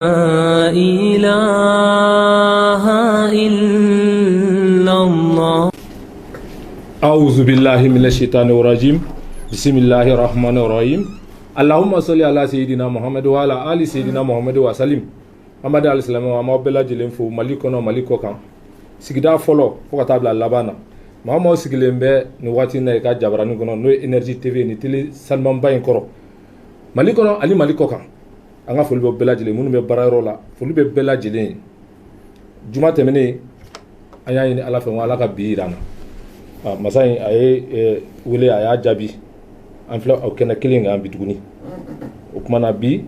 إله إلا الله. أعوذ بالله من الشيطان الرجيم. بسم الله الرحمن الرحيم. اللهم صل على سيدنا محمد وعلى آل سيدنا محمد وسلم. محمد عليه السلام وما بلا جلين فو مالكنا مالكو كان. سيدا فولو فوكتابلا لابانا. محمد سيغلين بي نواتي نايكا جابراني كونو نو انرجي تي في ني تيلي سالمان باين كورو. مالكنا علي مالكو كان. Anga foli be bela jele munu be barayro la foli be bela jele juma temene anya ni ala fe wala ka biirana masai ay wele aya jabi an fla o kena kilinga am bituguni o kuma na bi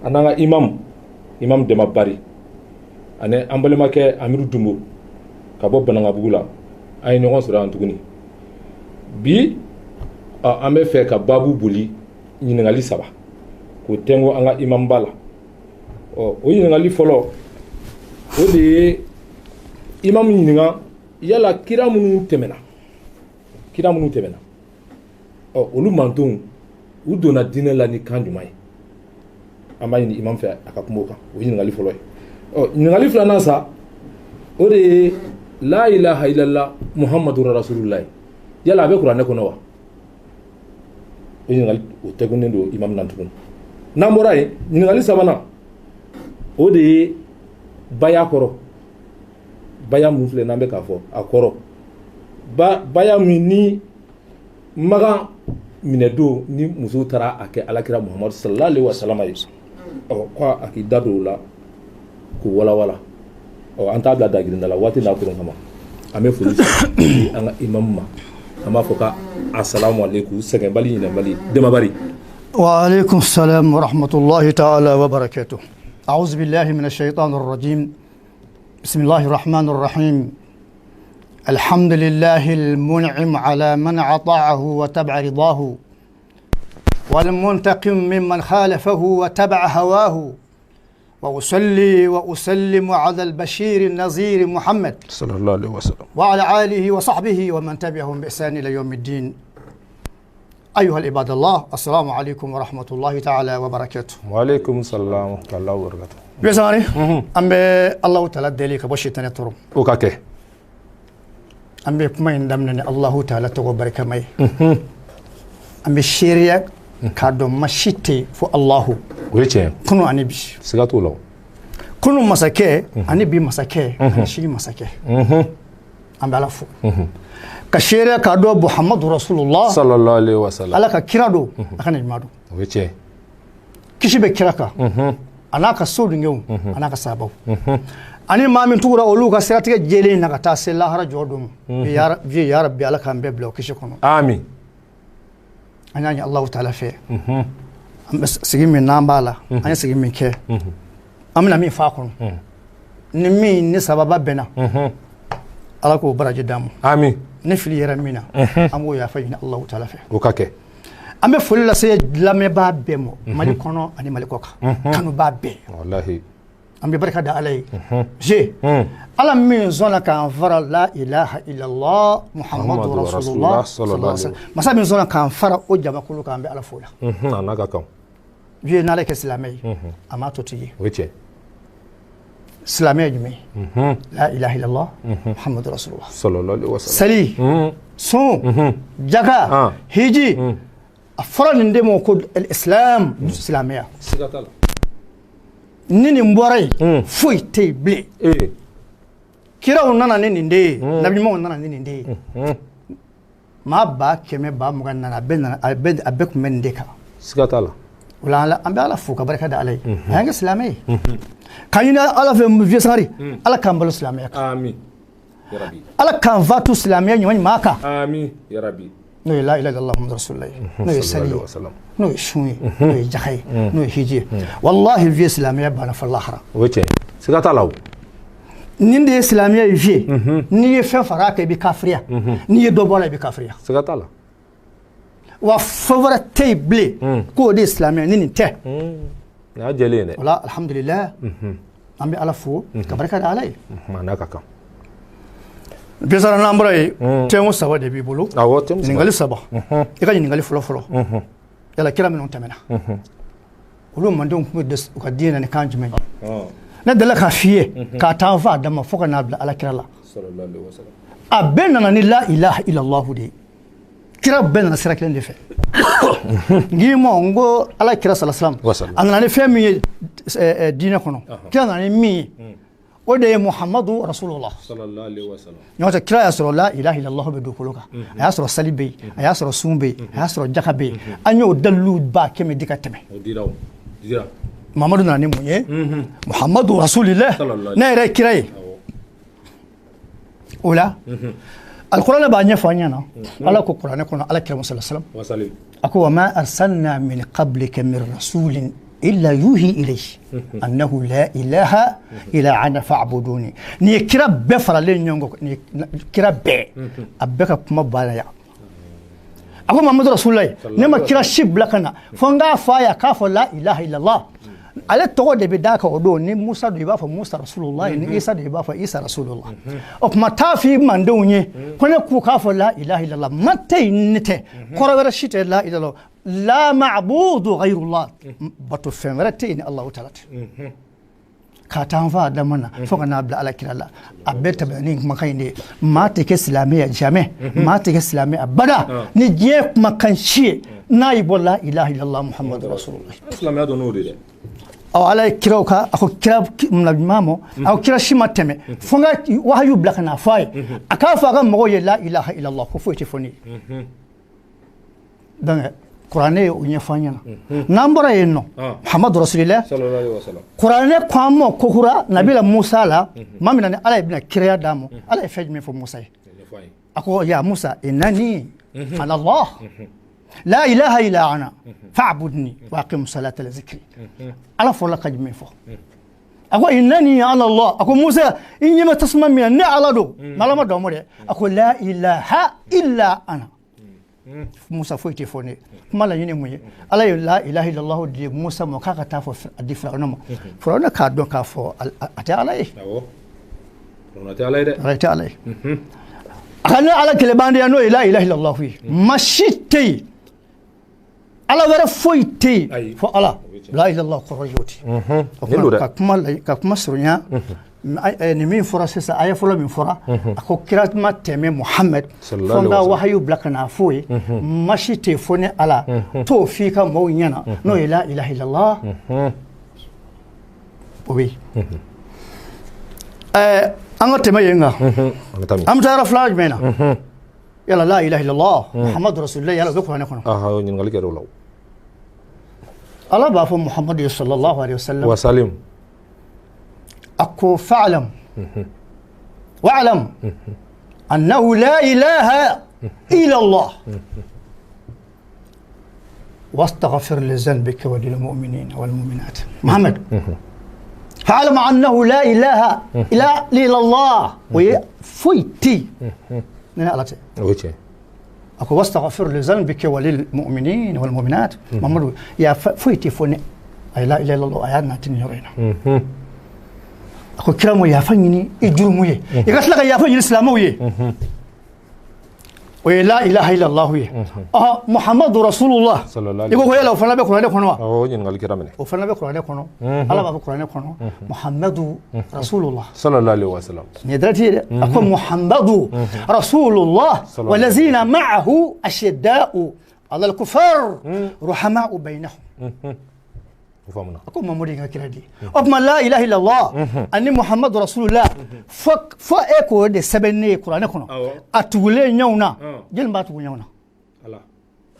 ananga imam de mabari ane ambale make amiru dumbo ka bo bananga bugula ay no gon sura antuguni bi ambe fe ka babu buli nyingali saba ko tengo anga imam bala o yingali folo o de imam yinga yala kira munu temena o olu mantun u dona dine la ni kanjumai amba ni imam fe akakumoka o yingali folo o yingali flana sa o de la ilaha illallah muhammadur rasulullah yala be qur'an ko no wa o yingali o tegunne do imam nantukun namora ye ɲininkali sabanan o de ye baya kɔrɔ baya mun filɛ n'an bɛ k'a fɔ a kɔrɔ baya min ni magan minɛ don ni muso taara a kɛ alakira muhamadu sallallahu alaihi wasallam ye ko a k'i da don o la k'o walawala an t'a bila dagirinda la waati n'a koron kama an bɛ foli an ka imamu ma an b'a fɔ ka assalamu alaikum sɛgɛnbali ɲinɛbali demabari. وعليكم السلام ورحمة الله تعالى وبركاته. أعوذ بالله من الشيطان الرجيم. بسم الله الرحمن الرحيم. الحمد لله المنعم على من أطاعه وتبع رضاه والمنتقم ممن خالفه وتبع هواه وأصلي وأسلم على البشير النذير محمد صلى الله عليه وسلم وعلى آله وصحبه ومن تبعهم بإحسان إلى يوم الدين. أيها العباد الله، السلام عليكم ورحمة الله تعالى وبركاته. وعليكم السلام ورحمة الله وبركاته. بيساني أم الله تعالى دليك بشيطان ترم وكاكي أم بما يندمنني الله تعالى تقو بركة ماي أم بشيريا كادو مشيتي فو الله ويتشي كنو أني بش سيغاتو لو كنو مساكي أني بي مساكي أني شي مساكي أم بلافو كشيريا كادو محمد رسول الله صلى الله عليه وسلم على كيرادو أكن يمادو ويتشي كيشي بكيراكا أنا كسود نيوم أنا كسابو أنا ما من تورا أولوكا سيرتك جيلين نكتا سلا هرا جودوم يا ربي على كان بيبلو كيشي كونو آمين أنا الله تعالى في بس سيجي من نامبالا أنا سيجي من كه أمنا مين فاكون نمي نسبب بنا على كو برج دامو آمين نفلي يرمينا أمو يا فينا الله تعالى في وكاكي أمي فللا سيد لامي باب بيمو مالي كونو أني مالي كوكا كانوا باب بي والله أمي بركة دا علي جي على مين زونا كان فرا لا إله إلا الله محمد رسول الله صلى الله عليه وسلم مسا مين زونا كان فرا أجمع كله كان بألا فولا أنا كاكم جي نالك إسلامي أما توتي ويتشي إسلامي جمي لا إله إلا الله محمد رسول الله صلى الله عليه وسلم سلي سو جاكا هيجي أفراد ندمو كود الإسلام إسلامية سيغاتالا نيني مباري فوي تي بلي كيرا ونانا نيني دي نبي مو ونانا نيني دي ما با كيمي با مغانا أبك من ديكا سيغاتالا ولا لا أم بيالا فوكا بركة دا علي هنگ إسلامي كان ينا على في فيساري على كامبل إسلامية آمين يا ربي على كان فاتو إسلامية نيواني ماكا آمين يا ربي نو لا إله إلا الله محمد رسول الله نو سلي نو شوي نو جخي نو هيجي والله في إسلامية بانا في الآخرة ويتشي سيغاتالا نيندي إسلامية في ني فين فراك بكافريا ني دوبولا بكافريا سيغاتالا وفورة تي بلي كو دي إسلامية نيني تي يا جليني ولا الحمد لله أمي على فو كبركة علي ما ناكاكا بيزار نامبراي تيمو سوا دي بيبولو أو تيمو نينغالي سبا يكا نينغالي فلو يلا كلا من تمنا olu mandenw kun bɛ u ka diinɛ ni kan jumɛn ne dala k'a f'i ye k'a taa fɔ a dama fo ka n'a bila alakira la a bɛɛ nana ni la ilaha illallah de ye kira bɛɛ nana sira kelen de fɛ ngi mo ngo alakira sallallahu alaihi wasallam a nana ni fɛn min ye diinɛ kɔnɔ kira nana ni min ye o de ye muhammadu rasulullah sallallahu alaihi wasallam ɲɔgɔn tɛ kira y'a sɔrɔ la ilaha illallah bɛ dugukolo kan a y'a sɔrɔ sali bɛ yen a y'a sɔrɔ sun bɛ yen a y'a sɔrɔ jaka bɛ yen an y'o dalilu ba kɛmɛ di ka tɛmɛ muhammadu nana ni mun ye muhammadu rasulillah ne yɛrɛ kira ye o la alquran b'a ɲɛfɔ an ɲɛna ala ko kuranɛ kɔnɔ ala kira sallallahu alaihi wasallam a ko wa ma arsalna min qablika min rasulin illa yuhi ilayhi annahu la ilaha illa ana fa'buduni ni kira bɛɛ faralen ɲɔgɔn kan ni kira bɛɛ a bɛɛ ka kuma banna ya a ko muhammadu rasulullah ne ma kira si bila kana fo n k'a fɔ a ye k'a fɔ la ilaha illallah ale tɔgɔ de bɛ d'a kan o don ni musa don i b'a fɔ musa rasulullah ni isa don i b'a fɔ isa rasulullah o tuma taa f'i mandenw ye ko ne k'u k'a fɔ la ilaha illallah ma tɛ yen ne tɛ kɔrɔ wɛrɛ si tɛ la ilaha la ma'budu ghayrullah bato fɛn wɛrɛ tɛ yen ni alahu taala tɛ k'a taa fɔ a dama na fo ka n'a bila alakira la a bɛɛ tɛmɛ ni kumakan in de ye maa tɛ kɛ silamɛ ye jamais maa tɛ kɛ silamɛ abada ni diɲɛ kumakan si ye n'a y'i bɔ la ilaha illallah muhammadu rasulullah silamɛya dɔn n'o de dɛ ala ye kiraw ka a ko kira mamo a ko kira si ma tɛmɛ fo n ka wahayu bila ka na fɔ a ye a k'a fɔ a ka mɔgɔw ye la ilaha illallah ko foyi tɛ fɔ ne ye donc kuranɛ ye o ɲɛfɔ an ɲɛna n'an bɔra yen nɔ muhammadu rasulillah kuranɛ ko an ma kokura nabila musa la ma min na ni ala ye bɛna kiraya d'a ma ala ye fɛn jumɛn fɔ musa ye a ko ya musa innani ana allah la ilaha illa ana fa'budni wa aqim salata li dhikri ala fo la ka jumɛn fɔ a ko innani ana allah a ko musa i ɲɛma tasuma min na ne ala don malama dɔn mo dɛ a ko la ilaha illa ana musa foyi tɛ fɔ ne kuma laɲini mun ye ala ye la ilaha illallah di musa ma k'a ka taa fɔ a di firawuna ma firawuna k'a dɔn k'a fɔ a tɛ ala ye firawuna tɛ ala ye dɛ ala tɛ ala ye a ka ne ala kɛlɛbandenya n'o ye la ilaha illallah ye ma si tɛ yen ala wɛrɛ foyi tɛ yen fɔ ala la ilaha illallah kɔrɔ y'o de ka kuma surunya ni min fɔra sisan a ye fɔlɔ min fɔra a ko kira ma tɛmɛ muhammed fo n ka wahayu bila ka n'a fɔ ye ma si tɛ fɔ ni ala t'o f'i ka maaw ɲɛna n'o ye la ilaha illallah o bɛ yen an ka tɛmɛ yen kan an bɛ taa yɔrɔ filanan jumɛn na yala la ilaha illallah muhammadu rasulillah yala o bɛ kuranɛ kɔnɔ ɲininkali kɛra o la ala b'a fɔ muhammadu sallallahu alaihi wasallam أكو فاعلم واعلم أنه لا إله إلا الله واستغفر لذنبك وللمؤمنين والمؤمنات محمد فاعلم أنه لا إله إلا الله وفيتي من ألتي أكو واستغفر لذنبك وللمؤمنين والمؤمنات محمد يا فيتي فوني لا إله إلا الله آياتنا تنيرينا ko kira mo yafa ɲini i jurumu ye i ka tila ka yafa ɲini silamɛw ye o ye la ilaha illallah ye muhammadu rasulullah i ko yala o fana bɛ kuranɛ kɔnɔ wa ɲininkali kɛra minɛ o fana bɛ kuranɛ kɔnɔ ala b'a fɔ kuranɛ kɔnɔ muhammadu rasulullah sallallahu alaihi wasallam nin ye direct ye dɛ a ko muhammadu rasulullah walazina ma'ahu ashidda'u ala al-kufar ruhama'u bainahum ako mamodi ka kira di o kuma la ilaha illallah ani muhammadu rasulullah fo e ko de sɛbɛnne kuranɛ kɔnɔ a tugulen ɲɛw na jeli b'a tugu ɲɛw na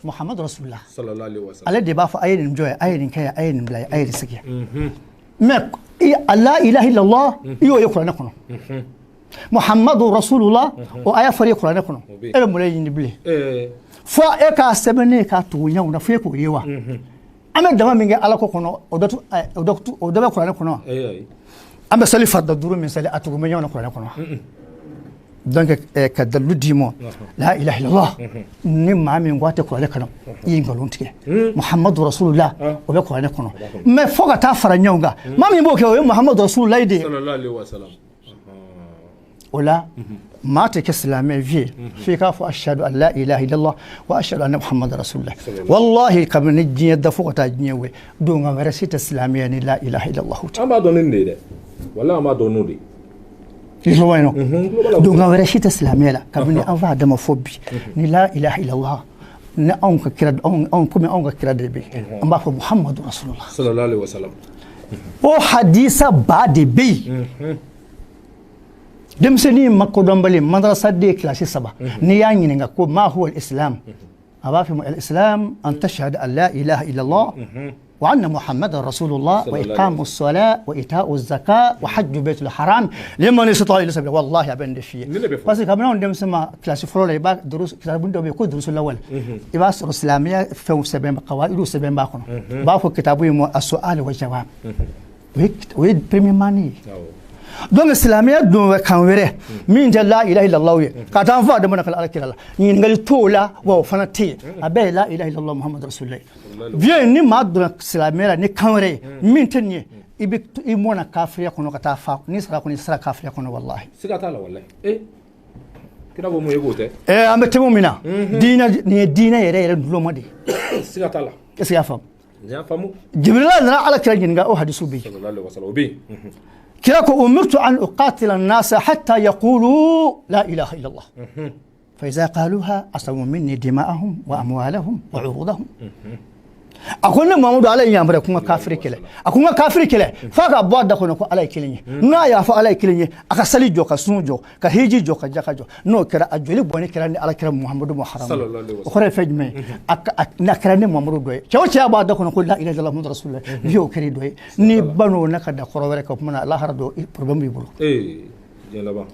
muhammadu rasulullah sallallahu alaihi wasallam ale de b'a fɔ a ye nin jɔ ye a ye nin kɛ a ye nin bila a ye nin sigi mais la ilaha illallah i y'o ye kuranɛ kɔnɔ muhammadu rasulullah o aya fɔra kuranɛ kɔnɔ e bɛ mun de ɲini bilen fo e k'a sɛbɛnne k'a tugu ɲɛw na fo e k'o ye wa an bɛ dama min kɛ ala ko kɔnɔ o dɔ bɛ kuranɛ kɔnɔ an bɛ sali farida duuru min sali a tugu bɛ ɲɔgɔn na kuranɛ kɔnɔ donc ka dalilu d'i ma la ilaha illallah ni maa min ko a tɛ kuranɛ kɔnɔ i ye nkalon tigɛ muhammadu rasulullah o bɛ kuranɛ kɔnɔ mais fo ka taa fara ɲɔgɔn kan maa min b'o kɛ o ye muhammadu rasulullah de ye ola ma ta ke islamai vie fi ka fa ashhadu an la ilaha illallah wa ashhadu anna muhammadar rasulullah wallahi kamar ni jiya da fuka ta jiya we do nga mara sita islamai ni la ilaha illallah ama donin ne de wala ama donu de Iso wayno do nga mara sita islamai la kamar ni an fa da mafobi ni la ilaha illallah na an ka kira an kuma an ka kira da be an ba fa muhammadur rasulullah sallallahu alaihi wasallam o hadisa ba de be demseni makko dombali madrasa de classe saba ni yanyi nga ko ma huwa al-islam abafi al-islam an tashhad an la ilaha illa allah wa anna muhammadar rasulullah wa iqamu as-salat wa ita'u az-zakat wa hajj bayt al-haram liman istata'a ila sabila wallahi abende fi parce que kamna on demsema classe flore ba durus kitabun do be ko durus lawal ibas islamiyya fa sabem qawaidu sabem ba kono ba ko kitabu mu as-su'al wa jawab oui premier mani donc islamiyya don kan were min ja la ilaha illallah ka tan fa da mana kala alkira ni ngali tola wa fana te abe la ilaha illallah muhammadur rasulullah bien ni ma don islamiyya ni kan were min tanye ibi imona kafiriya kono ka ta fa ni sara kafiriya kono wallahi siga tala wallahi kira bo mo yegote ambe temo mina dina yere dulo modi siga tala siga fam ya famu jibril na ala kira jinga o hadisu bi sallallahu alaihi wasallam bi كلاكو أمرت أن أقاتل الناس حتى يقولوا لا إله إلا الله فإذا قالوها عصموا مني دماءهم وأموالهم وعروضهم أقول محمد عليه يامر أكون كافر كله أكون كافر كله فاك أبواد دكون أكون عليه كلني نايا فعليه كلني أكسلي جو كسون جو كهيجي جو كجاك جو نو كرا أجولي بوني كراني على كرام محمد محرم صلى الله عليه وسلم أخرى فجمة نكراني محمد دوي شو شيء أبواد دكون أقول لا إله إلا الله محمد رسول الله بيو كري دوي نبانو نكدا خروورك ومنا الله هردو بربم بيبلو جلبا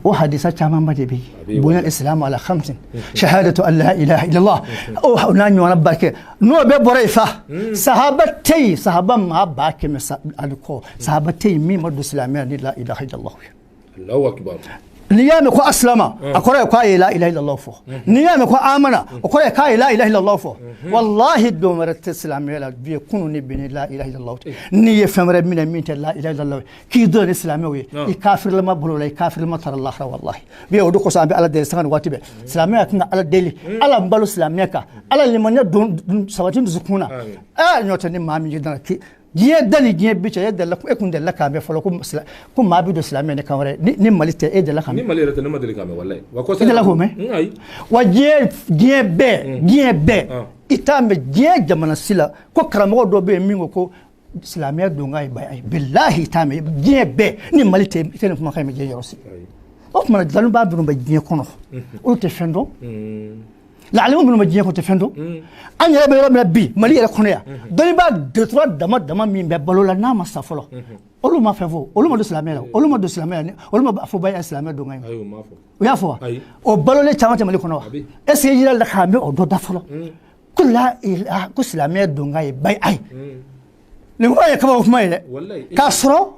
وحديثة كمان بدي بني الإسلام على 5 شهادة أن لا إله إلا الله أو ناني ونبارك نو ببريفة صحابة ما باك مسألكو صحابتي مين مدو إسلامي لا إله إلا الله الله أكبر نيامي كو أسلم أقول كاي لا إله إلا الله فو نيامي كو آمنا أقول كاي لا إله إلا الله فو والله الدومر الإسلامي لا بيكونوا نبني لا إله إلا الله نية فمر من لا إله إلا الله كي دون إسلامي يكافر لما بلو لا يكافر لما ترى الله والله بيودو قصان على ديل سكان واتبه إسلامي أتنا على ديلي على مبلو إسلامي كا على اللي من يدون سواتين زكونا نيوتني ما ميجدنا كي جيه دني جيه بيتش يدلك يكون دلك كامل فلوكم كم ما بيدو إسلامي نكامرة نماليت دلك كامل نماليت نماليت كامل والله وكوسة دلك هم وجيه بي إتام جيه جمانا سلا كو كرامو دو بي مينغو كو إسلامي دونغاي باي بالله إتام جيه بي نماليت تنف ما خيم جيه يروسي أوف من الدلون بابرو بجيه كونه وتفندو لعلموا بنو مجيه كنت فندو أنا يا بيرو من بي مالي الكونيا دني بعد دترا دم مين ببلو لنا ما سافلو أولو ما فيفو أولو ما دوسلامي لا أولو ما دوسلامي أولو ما أفو باي إسلامي دونغاي أيوة ما فو ويا فو أو بلو لي تامة مالي كونوا إسيجي لا خامي أو دو دافلو كلها كسلامي دونغاي باي أي نقول كم أوف مايل كاسرو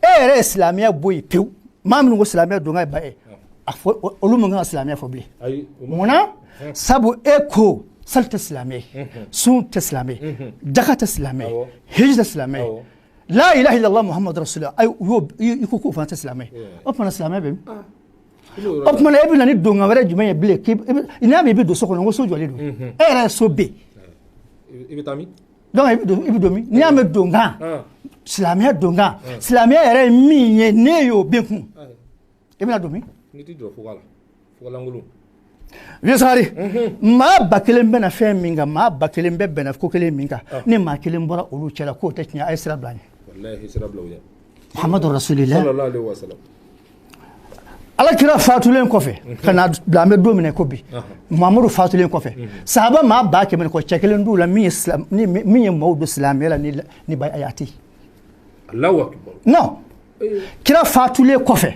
إيه إسلامي بوي بيو ما من إسلامي دونغاي باي أفو أولو ما إسلامي فوبلي منا سبو إيكو سلت إسلامي سون إسلامي دخت إسلامي هجرة إسلامي لا إله إلا الله محمد رسول الله أي يكوكو فانت إسلامي أبنا إسلامي بيم أبنا إبنا ندون غير جميع بليك إنما يبدو سكون وسوج وليدو إيه سوبي إبتامي دون يبدو مي نعم دونغا إسلامي دونغا إسلامي إيه مين نيو بيكون إبنا دومي نتي درو فولا ngulu Visari, ma bakilim bena fem minga, ma bakilim be bena fukele minga, ni ma kilim bora ulu chela ko teknya ay sira blani. Wallahi sira blawya. Muhammadur Rasulullah sallallahu alaihi wasallam. Ala kira fatulen kofe, kana blame domine ko bi. Muhammadu fatulen kofe. Sahaba ma ba ke men ko chekelen du la mi islam ni mawdu islam yala ni bay ayati. Allahu akbar. Non. Kira fatulen kofe.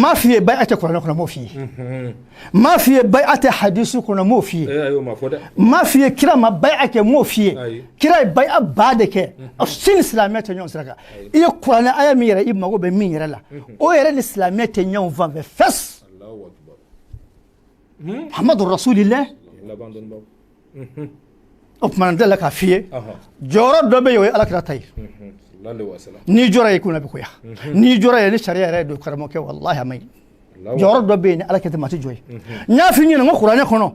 ما في بيعة كنا مو فيه ما في بيعة حديث كنا مو فيه ما في كلا ما بيعة مو فيه كلا بيعة بعدك السن الإسلامية تنيون سرقة إيه كنا أيام ميرا إيه ما هو بميرا لا أو يرى الإسلامية تنيون فان بفس الله أكبر محمد رسول الله أبمان دلك فيه جورا دبي وي على كراتي ni jora ye kuna bi ko ya ni jora ye ni sharia yɛrɛ do karamo ke wallahi amai jɔyɔrɔ dɔ bɛ yen ni ala kɛ tɛ jɔ ye n y'a f'i ɲɛna n ko kuranɛ kɔnɔ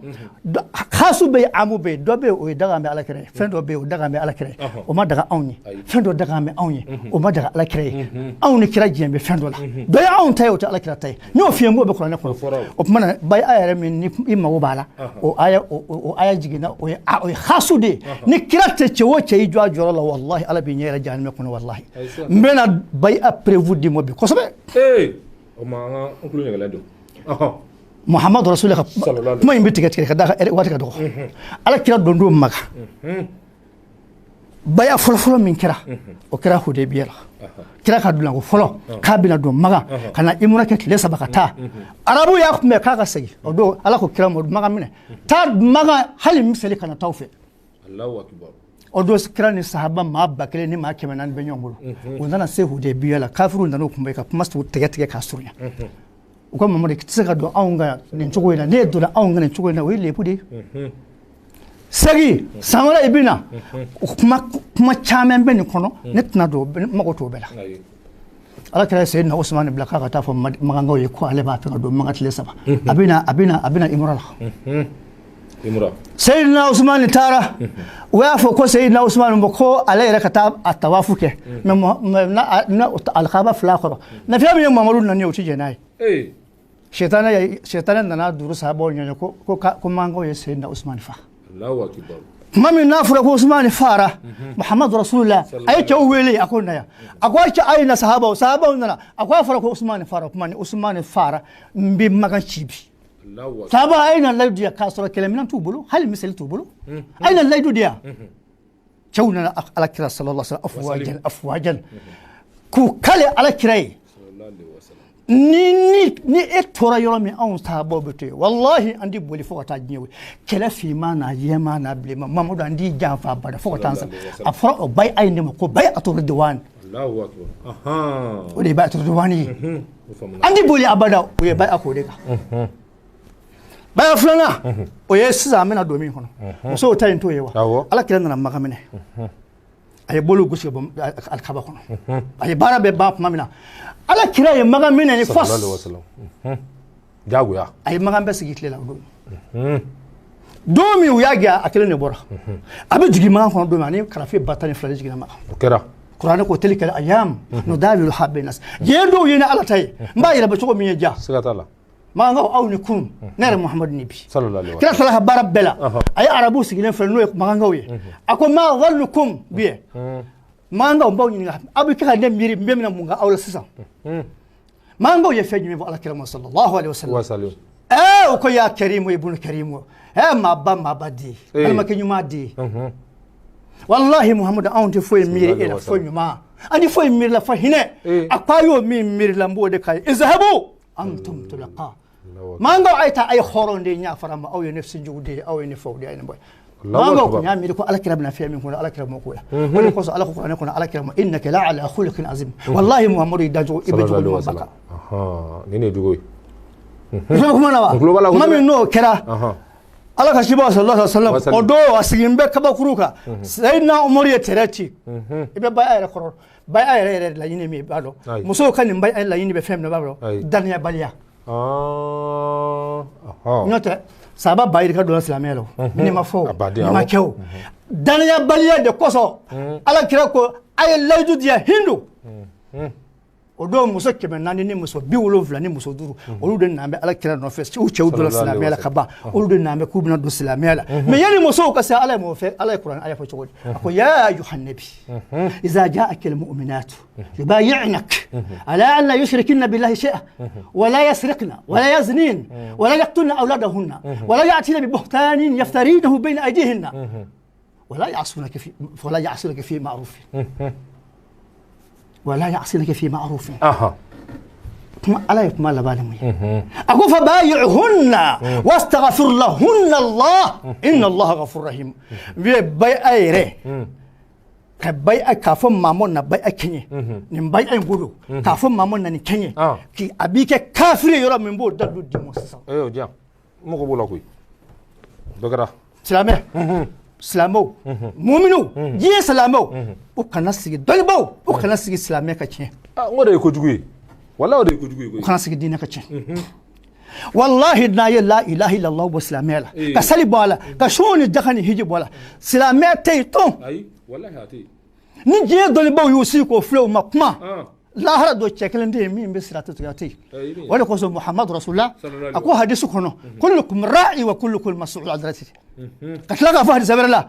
khasu bɛ yen amu bɛ yen dɔ bɛ yen o ye daga bɛ ala kɛrɛ fɛn dɔ bɛ yen o daga bɛ ala kɛrɛ o ma daga anw ye fɛn dɔ daga bɛ anw ye o ma daga ala kɛrɛ ye anw ni kira diɲɛ bɛ fɛn dɔ la dɔ ye anw ta ye o tɛ ala kira ta ye n y'o f'i ye n k'o bɛ kuranɛ kɔnɔ o tuma na bayi a yɛrɛ min ni i mago b'a la o aya jiginna o ye khasu de ye ni kira tɛ cɛ o cɛ y'i jɔ a jɔyɔrɔ la wallahi ala b'i ɲɛ yɛrɛ jahanama kɔnɔ wallahi n bɛna bayi a prévu di mo bi kosɛbɛ Muhammadu Rasulullah kuma in bɛ tigɛ ka da waati ka dɔgɔ ala kira don maga baya fɔlɔfɔlɔ min kɛra o kɛra Hudaybiya la kira ka dulanko fɔlɔ k'a bɛna don maga ka na imura kɛ tile 3 ka taa arabu y'a kunbɛn k'a ka segin o don ala ko kira ma maga minɛ taa maga hali misali kana t'aw fɛ o don kira ni sahaba maa 1000 ni maa 400 bɛ ɲɔgɔn bolo u nana se Hudaybiya la kafiru nana u kunbɛn ka kuma tigɛ k'a surunya u ko Mamadu tɛ se ka don anw ka nin cogo in na ne donna anw ka nin cogo in na o ye lebu de ye segi san wɛrɛ i bɛ na kuma caman bɛ nin kɔnɔ ne tɛna don mago t'o bɛɛ la ala kɛra Seyidina Usmani bila k'a ka taa fɔ magankaw ye ko ale b'a fɛ ka don maga tile 3 a bɛna imura la Seyidina Usmani taara u y'a fɔ ko Seyidina Usmani ko ale yɛrɛ ka taa a tawafu kɛ mais alkaaba 2 kɔrɔ nafiya min ye Mamadu nana o tɛ jɛn n'a ye shetane nana duuru sahabaw ɲɔɲɛ ko mankaw ye Seyidina Usmani fa tuma min n'a fɔra ko Usmani fara Muhammadu Rasulullah a ye cɛw wele a ko na yan a ko a ye na sahabaw nana a ko a fɔra ko Usmani fara kuma ni Usmani fara n bɛ magan ci bi sahaba a ye na layidu diya k'a sɔrɔ kɛlɛminɛn t'u bolo hali misali t'u bolo a ye na layidu diya cɛw nana alakira sallallahu alaihi wasallam afwajan k'u kale alakira ye ni e tora yɔrɔ min anw sahabaw bɛ to yen wallahi an di boli fo ka taa diɲɛ wuli kɛlɛ finman n'a jɛman n'a bilenman Mamadu an di janfa bada fo ka taa san a fɔra o bayi a ye ne ma ko bayi a tora diwani o de ye bayi a tora diwani ye an di boli abada o ye bayi a k'o de kan bayi filanan o ye sisan an bɛna don min kɔnɔ musow ta yen t'o ye wa ala kira nana maga minɛ a ye bolo gosi ka bɔ alikaba kɔnɔ a ye baara bɛɛ ban tuma min na ala kira ye magan minɛ ni fos jagoya a ye magan bɛɛ sigi tile la don min u y'a gɛn a kelen de bɔra a bɛ jigin magan kɔnɔ don min ani karafe 12 jiginna magan o kɛra kuranɛ ko tilka al-ayyam nudawiluha bayna nas diɲɛ dɔw ye ni ala ta ye n b'a yɛrɛ bɛ cogo min ye ja siga t'a la magankaw aw ni kun ne yɛrɛ Muhamadu ni bi kira tilala ka baara bɛɛ la a ye arabu sigilen filɛ n'o ye magankaw ye a ko ma dhannukum bi magankaw baw ɲininka aw bɛ kɛ ka ne miiri n bɛ mina mun ka aw la sisan magankaw ye fɛn jumɛn fɔ alakira ma sallallahu alaihi wasallam o ko ya karimu ibnu karimu maa ba di balimakɛ ɲuman di wallahi Muhamadu anw tɛ foyi miiri e la fo ɲuman an tɛ foyi miiri la fo hinɛ a ko a y'o min miiri la n b'o de k'a ye izhabu antum tulaqa magankaw a ye taa a ye hɔrɔn de ɲa fara ma aw ye ne sinjugu de ye aw ye ne faw de ye a ye ne bɔ magankaw kun y'a miiri ko alakira bɛna fɛn min kɔnɔ alakira m'o k'o la o de kosɔn ala ko kuranɛ kɔnɔ alakira ma innaka la ala khuluqin azim wallahi Muhamadu i dacogo i bɛ jogo ɲuman ba kan nin de ye jogo ye kuma na wa kuma min n'o kɛra ala ka sibaw sallallahu alaihi wasallam o don a sigin bɛ kabakuru kan Seyidina Umaru ye tɛrɛ ci i bɛ baya yɛrɛ kɔrɔ baya yɛrɛ laɲini min b'a dɔn musow ka nin baya laɲini bɛ fɛn min na b'a dɔn daniyabaliya n'o tɛ sahaba bayiri ka donna silamɛya la ni ma fɔ ni ma kɛ o daniyabaliya de kosɔn ala kira ko a ye layidu diya Hindu o don muso 400 ni muso 70 ni muso 5 olu de nana bɛ ala kira nɔfɛ u cɛw donna silamɛya la ka ban olu de nana bɛ k'u bɛna don silamɛya la mais yani musow ka se ala ye mun fɛ ala ye kuranɛ aya fɔ cogo di a ko ya ayyuhan nabi iza ja'aka al-mu'minatu yubayi'nak ala an la yushrikna billahi shay'an wa la yasriqna wa la yaznin wa la yaqtulna awladahunna wa la ya'tina bi buhtanin yaftarinahu bayna aydihinna wa la ya'sunaka fi ma'ruf ولا يعصينك في معروف على يكما لبالمي أقول فبايعهن واستغفر لهن الله إن الله غفور رحيم باي أيره كباي كافم مامون باي أكني نباي أنقولو كافم مامون نكني كي أبيك كافر يرى من بود دلو دموس أيوة جام مو قبول أقوي بكرة سلامة silamo mu'minu jiye silamo o kana sigi dolibo o kana sigi silame ka tiɲɛ ngore ko jugu wala o de ko jugu o kana sigi diinɛ ka tiɲɛ wallahi na ye la ilaha illallah wa silamɛ la ka sali bɔ a la ka shoni jakani hiji bɔ a la silamɛ tɛ yen tɔn ayi wallahi ate ni jiye dolibaw y'u sigi k'o filɛ u ma kuma lahara dɔ cɛ kelen tɛ yen min bɛ sira tigɛ tɛ yen o de kosɔn muhamadu rasulullah a ko hadisi kɔnɔ kullukum ra'i wa kullukum mas'ul an ra'iyatihi ka tila k'a fɔ hadisa wɛrɛ la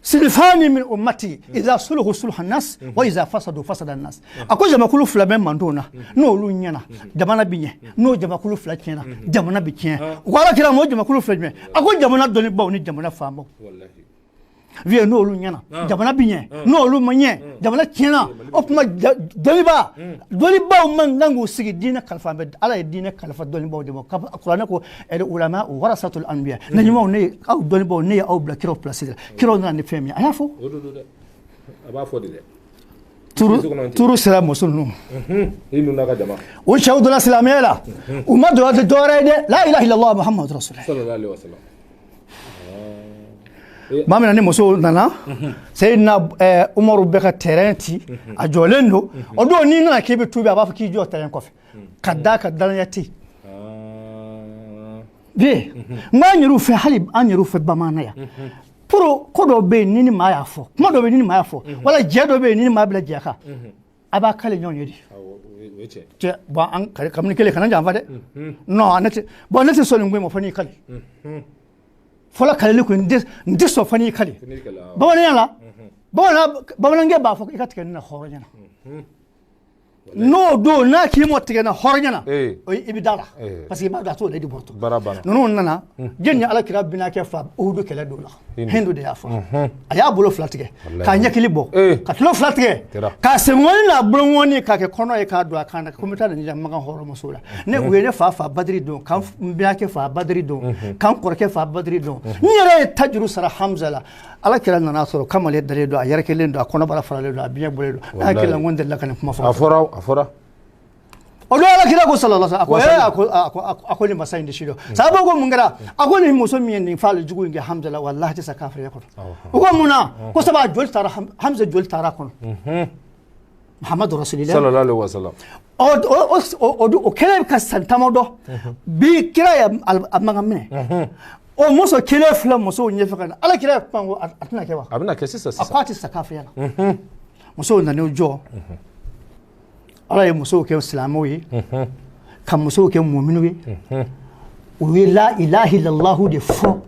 sinfani min ummati idha suluhu suluha nas wa idha fasadu fasada nas a ko jamakulu fila bɛ mantonw na n'olu ɲɛna jamana bɛ ɲɛ n'o jamakulu fila tiɲɛna jamana bɛ tiɲɛ u ko ala kira ma o jamakulu fila jumɛn a ko jamana dɔnnibaw ni jamana faamaw viye n'olu ɲɛna jamana bɛ ɲɛ n'olu ma ɲɛ jamana tiɲɛna o tuma dɔnnibaw man kan k'u sigi diinɛ kalifa bɛ ala ye diinɛ kalifa dɔnnibaw de ma kuranɛ ko ulama warasatul anbiya na ɲumanw ne ye aw dɔnnibaw ne ye aw bila kiraw pilasi la kiraw nana ni fɛn min a y'a fɔ a b'a fɔ de dɛ turu sera muso ninnu o cɛw donna silamɛya la u ma dɔn tɛ dɔwɛrɛ ye dɛ la ilaha illallah muhammadu rasulullah sallallahu alaihi wasallam maa min na ni muso nana Seydina Umaru bɛ ka terrain ci a jɔlen don o don n'i nana k'i bɛ tuubi a b'a fɔ k'i jɔ terrain kɔfɛ ka da ka danaya tɛ yen n b'a yɛrɛw fɛ hali an yɛrɛw fɛ bamanan yan pour ko dɔ bɛ yen ni maa y'a fɔ kuma dɔ bɛ yen ni maa y'a fɔ wala jɛ dɔ bɛ yen ni maa bila jɛ kan a b'a kale ɲɔgɔn ye de cɛ bon an kabini kelen kana janfa dɛ non ne tɛ bon ne tɛ sɔn nin ko in ma fɔ n'i kale fɔlɔ kaleli ko n tɛ sɔn fɔ n'i kale bamananya la bamanankɛ b'a fɔ i ka tigɛ nin na hɔrɔnya na n'o don n'a k'i ma tigɛ na hɔrɔnya na i bɛ da la parce que i b'a dɔn a t'o la i de bɔtɔ ninnu nana jɛni ni ala kira binakɛ fa Uhudu kɛlɛ don la Hindu de y'a fɔ a y'a bolo fila tigɛ k'a ɲɛkili bɔ ka tulo fila tigɛ k'a senkɔni n'a bolongɔni k'a kɛ kɔnɔ ye k'a don a kan na ko n bɛ taa nin makan hɔrɔnmuso la ne u ye ne fa Badiri don k'an binakɛ fa Badiri don k'an kɔrɔkɛ fa Badiri don n yɛrɛ ye tajuru sara Hamza la ala kira nana sɔrɔ kamalen dalen don a yɛrɛkɛlen don a kɔnɔbara faralen don a biɲɛ bɔlen don n'a kɛlen n ko n delila ka nin kuma fɔ a fɔra o don ala kira ko sallallahu alaihi wasallam a ko ni masa in de shi do sabo ko mun kɛra a ko ni muso min ye nin faale jugu in kɛ Hamza la wallahi tɛ sa kafiriya kɔnɔ o ko mun na ko saba joli taara Hamza joli taara kɔnɔ Muhammadu rasulillah sallallahu alaihi wasallam o kɛlɛ ka san tama dɔ bi kira ye a magan minɛ o muso kelen fila musow ɲɛfɛ ka na ala kira kuma ko a tɛna kɛ wa a bɛna kɛ sisan a ko a tɛ sa kafiriya la musow nan'u jɔ ala ye musow kɛ silamɛw ye ka musow kɛ mu'minu ye u ye la ilaha illallah de fɔ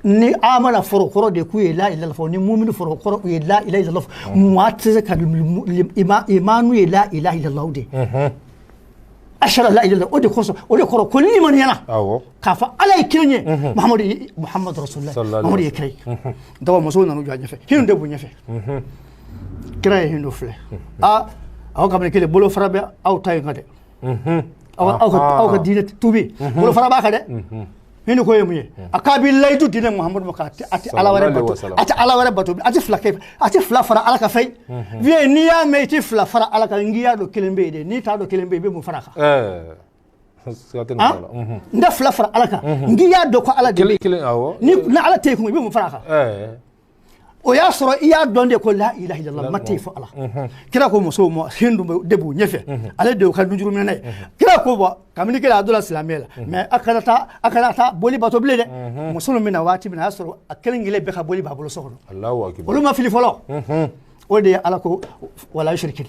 ni amana fɔrɔ kɔrɔ de k'u ye la ilaha illallah fɔ ni mu'minu fɔrɔ kɔrɔ u ye la ilaha illallah fɔ maa tɛ se ka imanu ye la ilaha illallah de ashara la ilaha illallah o de kosɔn o de kɔrɔ ko ni limaniyana k'a fɔ ala ye kira ye muhammadu rasulullah muhammadu ye kira ye dɔgɔ musow nana jɔ a ɲɛfɛ hindu de b'u ɲɛfɛ kira ye hindu filɛ aw kabini kelen bolo fara bɛ aw ta yen kan dɛ aw ka diinɛ tuubi bolo fara b'a kan dɛ hindu ko ye mun ye a k'a b'i layidu diinɛ muhammadu ma a tɛ ala wɛrɛ bato a tɛ ala wɛrɛ bato a tɛ fila fara ala ka fɛ viye n'i y'a mɛn i tɛ fila fara ala kan n'i y'a dɔn kelen bɛ yen dɛ n'i t'a dɔn kelen bɛ yen i bɛ mun fara a kan n tɛ fila fara ala kan n'i y'a dɔn ko ala de bɛ yen ni ala tɛ yen kun i bɛ mun fara a kan o y'a sɔrɔ i y'a dɔn de ko la ilaha illallah ma tɛ fɔ ala kira ko musow ma hindu de b'u ɲɛfɛ ale de y'u ka dunjuru minɛ ye kira ko bɔ kabini kelen a donna silamɛya la mais a kana taa boli bato bilen dɛ muso min bɛ na waati min na a y'a sɔrɔ a kelen kelen bɛɛ ka boli b'a bolo so kɔnɔ olu ma fili fɔlɔ o de ye ala ko wala yushrikin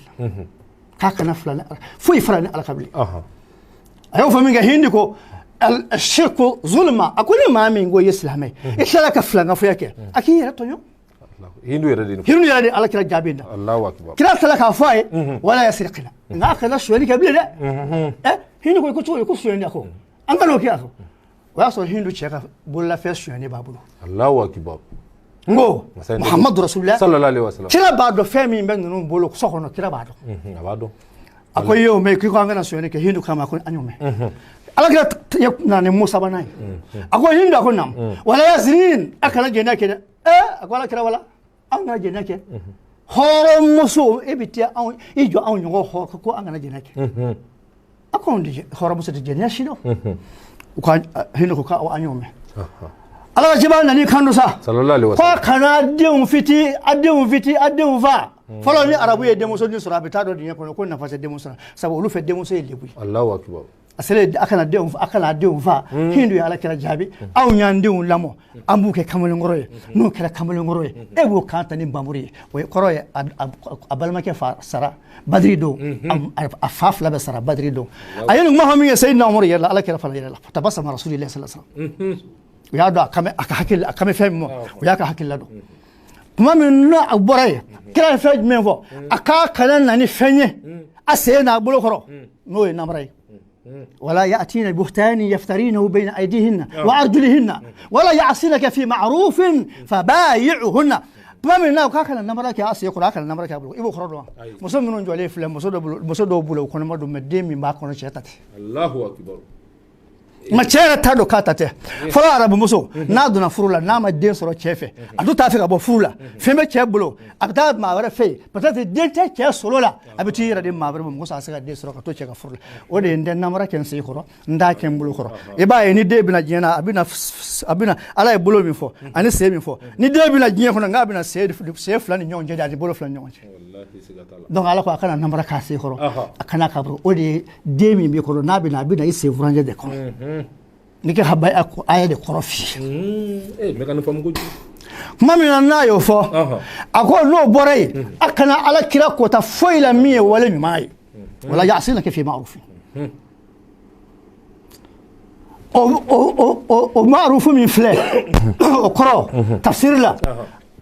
k'a kana fila ni ala foyi fara ni ala ka bilen a y'o fɔ min kɛ hindi ko shirku zulma a ko ni maa min ko i ye silamɛ ye i tilala ka filankafoya kɛ a k'i yɛrɛ tɔɲɔ hindu yɛrɛ de ala kira jaabi da kira tala k'a fɔ a ye wala yasriqina nka kana suyani kɛ bilen dɛ hindu ko cogo di ko suyani ko an ka n'o kɛ o y'a sɔrɔ hindu cɛ ka bololafɛn suyani b'a bolo n ko muhammadu rasulullah sallallahu alaihi wasallam kira b'a dɔn fɛn min bɛ ninnu bolo so kɔnɔ kira b'a dɔn a ko i y'o mɛn k'i ko an kana suyani kɛ hindu kama ko an y'o mɛn ala kira nana ni musa sabanan ye a ko hindu a ko nam wala yazinin a kana jɛnɛ kɛ dɛ a ko ala kira wala an kana jɛnɛ kɛ hɔrɔnmuso e bɛ taa i jɔ anw ɲɔgɔn hɔrɔn ko an kana jɛnɛ kɛ a ko hɔrɔnmuso tɛ jɛnɛ si dɔn u ka hindu ko k'an y'o mɛn ala jiba nani kanu sa sallallahu alaihi ko wasallam kana den fiti adden fa falo ni arabu ye demuso ni sura bita do dinya ko na fasa demuso sabu lu fe demuso ye lebu Allahu akbar asale akana den fa hindu ya ala kira jabi aw nyande un lamo ambuke kamalen ngoroye no kira kamalen ngoroye e wo kanta ni bamuri way koroye abalma ke fa sara badri do afaf la sara badri do ayinu muhammad sayyidina umar ya ala kira fa la tabassama rasulullah sallallahu alaihi wasallam ya do akame fem ya ka hakilla do kuma min no abore kira fe men fo aka kanan nani fenye ase na bulo koro no e namray ولا يأتين بهتان يفترينه بين أيديهن وأرجلهن ولا يعصينك في معروف فبايعهن ما من ناو كاكل النمرك يا أسي يقول أكل النمرك يا أبو خرجوا مسلم من جوالي فلان مسود بولو كنا مدو مديم ما كنا شيء الله أكبر ما تشير تادو كاتته فلا رب مسو نادنا فرولا نام الدين صار شيفه أدو تافك أبو فرولا فيما تشبلو أبدا ما ورا في بتأتي الدين تشير سولولا أبي تيجي ردي ما ورا موسى أسيك الدين صار كتوش كا فرولا ودي إندن نمرة كن سي خورا ندا كن بلو خورا إبا إني دي بنا جينا أبينا على بلو ميفو أنا سي ميفو ندي بنا جينا كنا نعبنا سي فلان نيون جدي أدي بلو فلان نيون donc ala ko akana namara ka se khoro akana kabro odi demi mi ko nabina ise franje de ko nike habay ak aya de korofi me kan fam goji mami na yo fo ako no boray akana ala kira ko ta foila mi wala mi mai wala ya'silaka fi ma'ruf o ma'ruf min fle o koro tafsir la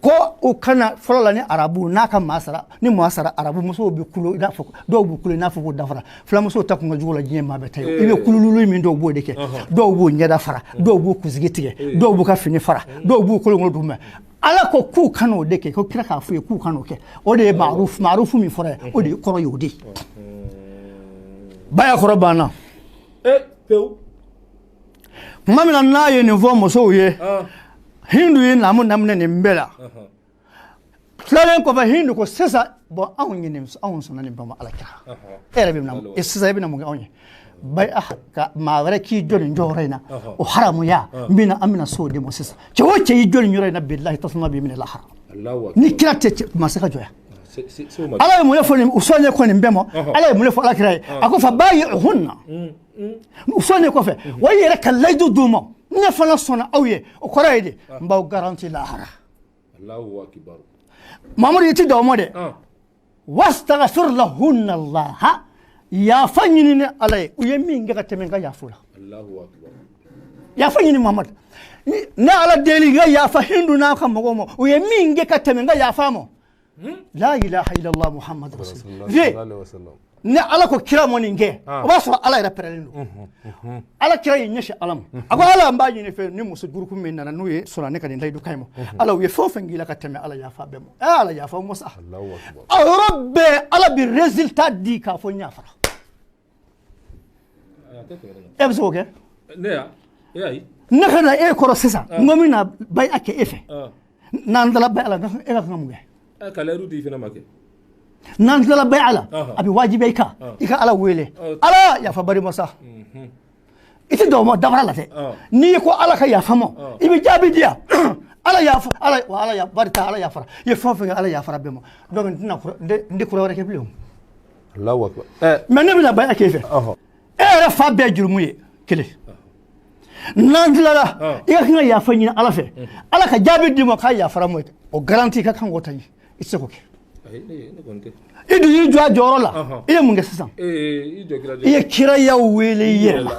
ko o kana folola ni arabu naka masara ni masara arabu muso bi kulo da fo do bu kulo na fo da fara fla muso ta ko jugola jien ma be tayo ibe kululu min do bo deke do bu nyada fara do bu kuzigitike do bu ka fini fara do bu kulo ngol dum ala ko ku kano deke ko kira ka fu ku kano ke o de ma'ruf mi fora o de koro yodi baya koro bana pew mamina na ye ni vo muso ye hindu yi namu namne ni mbela tlalen ko ba hindu ko sesa bo awon ni awon sona ni bama alaka era bi namu sesa bi namu awon bay ka ma wara ki joni njorena o haramu ya mina amina so de mo sesa ce wacce yi joni njorena billahi tasma bi min al-haram Allahu ni kirate ma saka joya ala mo yafo ni usonye ko ni mbemo ala mo yafo alakira ako fa bayyihunna usonye ko fe wayere kallaydu dumo ne fana sona awye o korayde mbaw garanti lahara Allahu akbar mamuri yiti do mode wastaghfir lahunna Allah ya fanyini ne alay uye minga ka temenga ya fula Allahu akbar ya fanyini Muhammad na ala deli ga ya fa hindu na ka mogomo uye minga ka temenga ya famo la ilaha illa Allah Muhammad rasulullah sallallahu alaihi wasallam ne ala ko kira moni nge o ba so ala ira perelindo ala kira yinyesha alam ago ala mbaji ne fe ni musu gurku min na nuye sura ne kan ndaydu kaymo ala wi fo fangi la ka teme ala ya fa bemo ala ya fa musa Allahu akbar rabbe ala bi resultat di ka fo nyafara ebso ke ne ya ai ne kana e koro sesa ngomina bay ake efe nan dala bay ala e la ngamuge kala rudi fina make nan dala bay ala abi wajibi ka ika ala wele ala ya fa bari masa iti do mo dabara la te ni ko ala ka ya fa mo ibi jabi dia ala ya fa ala ya barta ala ya fara ye fa fa ala ya fara be mo donc dina ko ndi ko wara ke blum Allahu akbar mais ne bina bay akefe era fa be jurmuye kele nan dala ika kan ya fa ni ala fe ala ka jabi di mo ka ya fara mo o garanti ka kan wotani itse ko ke idu yi jwa joro la ile munga sisan iye kira ya wele yela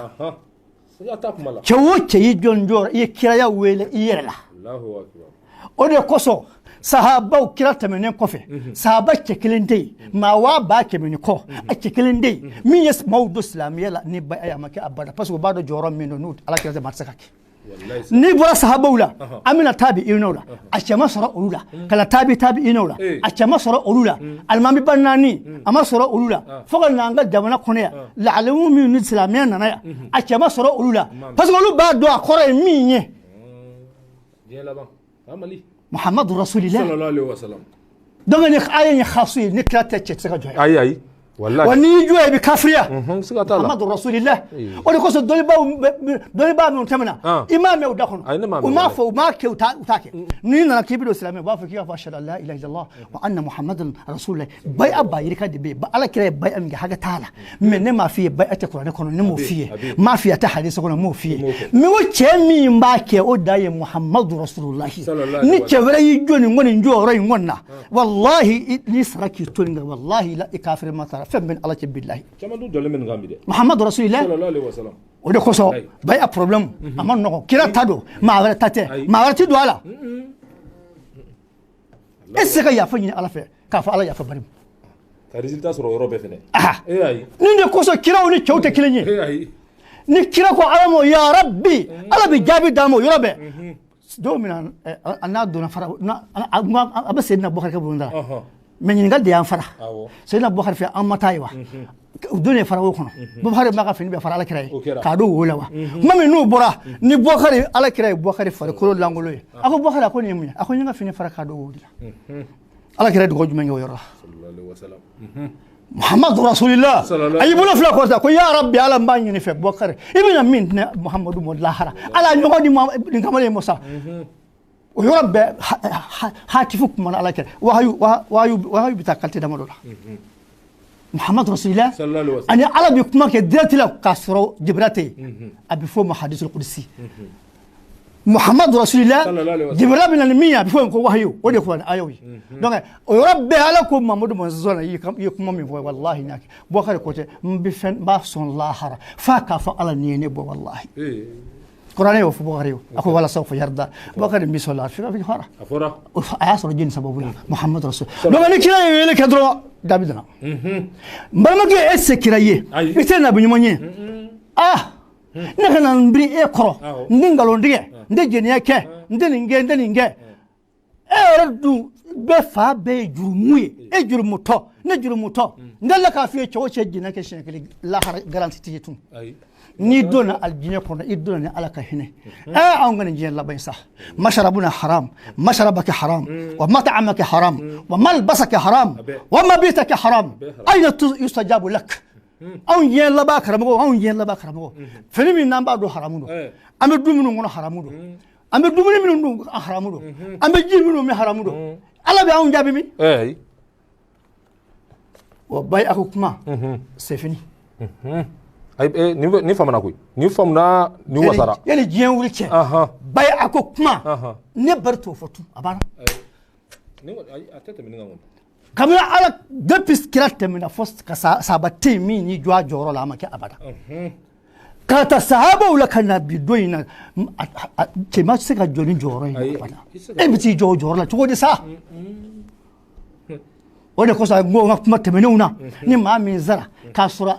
ya tap mala ke woche yi jon joro iye kira ya wele yela Allahu akbar o de koso sahaba kira tamene kofe sahaba kekelende ma wa ba kemeni ko a kekelende min yes mawdu islamiyya la ni ba ya make abada paso ba do joro min no ala kira ma tsakake ni bora sahaba wula amina tabi inawla achama sara ulula kala tabi inawla achama sara ulula almami banani ama sara ulula foga nanga jamana koneya la alamu min islamiyya nana achama sara ulula parce que lu ba do akore minye bien là-bas amali Muhammad rasulillah sallallahu alaihi wasallam donc ni aya ni khassi ni krata tsaka joy ay wallahi wani juwa bi kafriya siga tala Muhammadu Rasulillah o de ko so doli ba mi tamana imam e da kono o ma fo ma ke utake ni na ke bi do islam ba fa kiya fa shalla la ilaha illallah wa anna muhammadan rasulullah bai abba yirka de be ba ala kire bai am ga haga tala men ne ma fi bai ata qur'ani kono ne mo fi ma fi ta hadisi kono mo fi mi wo che mi mba ke o da ye muhammadu rasulullah ni che wala yi joni ngoni njoro ngonna wallahi ni saraki tolinga wallahi la kafir ma tara fem min ala billahi chama du dole men gamide muhammadu rasulullah sallallahu alaihi wasallam o de koso bai a problem amon no kira tado ma wala tate ma wala ti do ala esse ka ya fanyi ala fe ka fa ala ya fa barim ka resultat soro europe fene ay ni de koso kira woni chewte kilenye ay ni kira ko alamo ya rabbi ala bi jabi damo yorabe do mina anna do na fara na abase na bokar ka bunda men ni ngal de am fara sayna bokar fi am mataywa dole fara wo kono bokar ma ka fini be fara ala kiray ka do wola wa mami no bora ni bokar ala kiray bokar fara ko langolo ako bokar ko ni munya ako nyanga fini fara ka do wola ala kiray do juma ngi yoro sallallahu alaihi wasallam muhammadu rasulillah ayi bolo fla ko ko ya rabbi ala mbani ni fe bokar ibina min muhammadu mo lahara ala nyogodi ni kamale musa o yorabbe hatifuk man ala kere wahayu bitakalti damadola muhammad rasulillah sallallahu alaihi wasallam ani ala bi kuma ke dirati la kasro jibrate abi fo hadithul qudsi muhammad rasulillah jibril bin al-miya bi fo ko wahayu o de ko ayoyi donc o yorabbe ala ko mamadou mo zona yi kuma mi fo wallahi nak bo xare ko te mbi fen ba son lahara fa ka fa ala ni bo wallahi قرآن وفي بغاريو أكو ولا سوف يرضى بغاري بيسولار في خارة أفورا أياس رجين سببولا محمد رسول لو أنا كلا يلك هدرو دابدنا بما كي إسكرايه إتنا بنيمانيه نحن نبري إكرو نينغالون ديه ندجنيه كه ندنينجه أردو بفا بيجرموي إجرموتو نجرموتو نلا كافيه شو شجنا كشيء كلي لا غرانتي تيجون ni dona aljine kono idona ni alaka hine an ngani jin la baysa masharabuna haram masharabaka haram wa mat'amaka haram wa malbasaka haram wa mabitaka haram ayna yustajabu lak aw yen la bakara mo filimi namba do haramudo ambe dumunu ngono haramudo ambe dumunu minu haramudo ambe jilminu mi haramudo ala be aw jabi mi wa bay akuma c'est fini ay ni famana koy ni famna ni wasara yani jiyan wulke bay ako kuma ne barto fotu abana ni ay atete min ngamon kamera ala depuis kirate min fos ka sabate mi ni jwa joro la make abada kata sahaba wala kana bidoina ke ma se ka joni joro ina abada e biti joro la to de sa wanda ko sa ngo kuma temenuna ni ma min zara kasura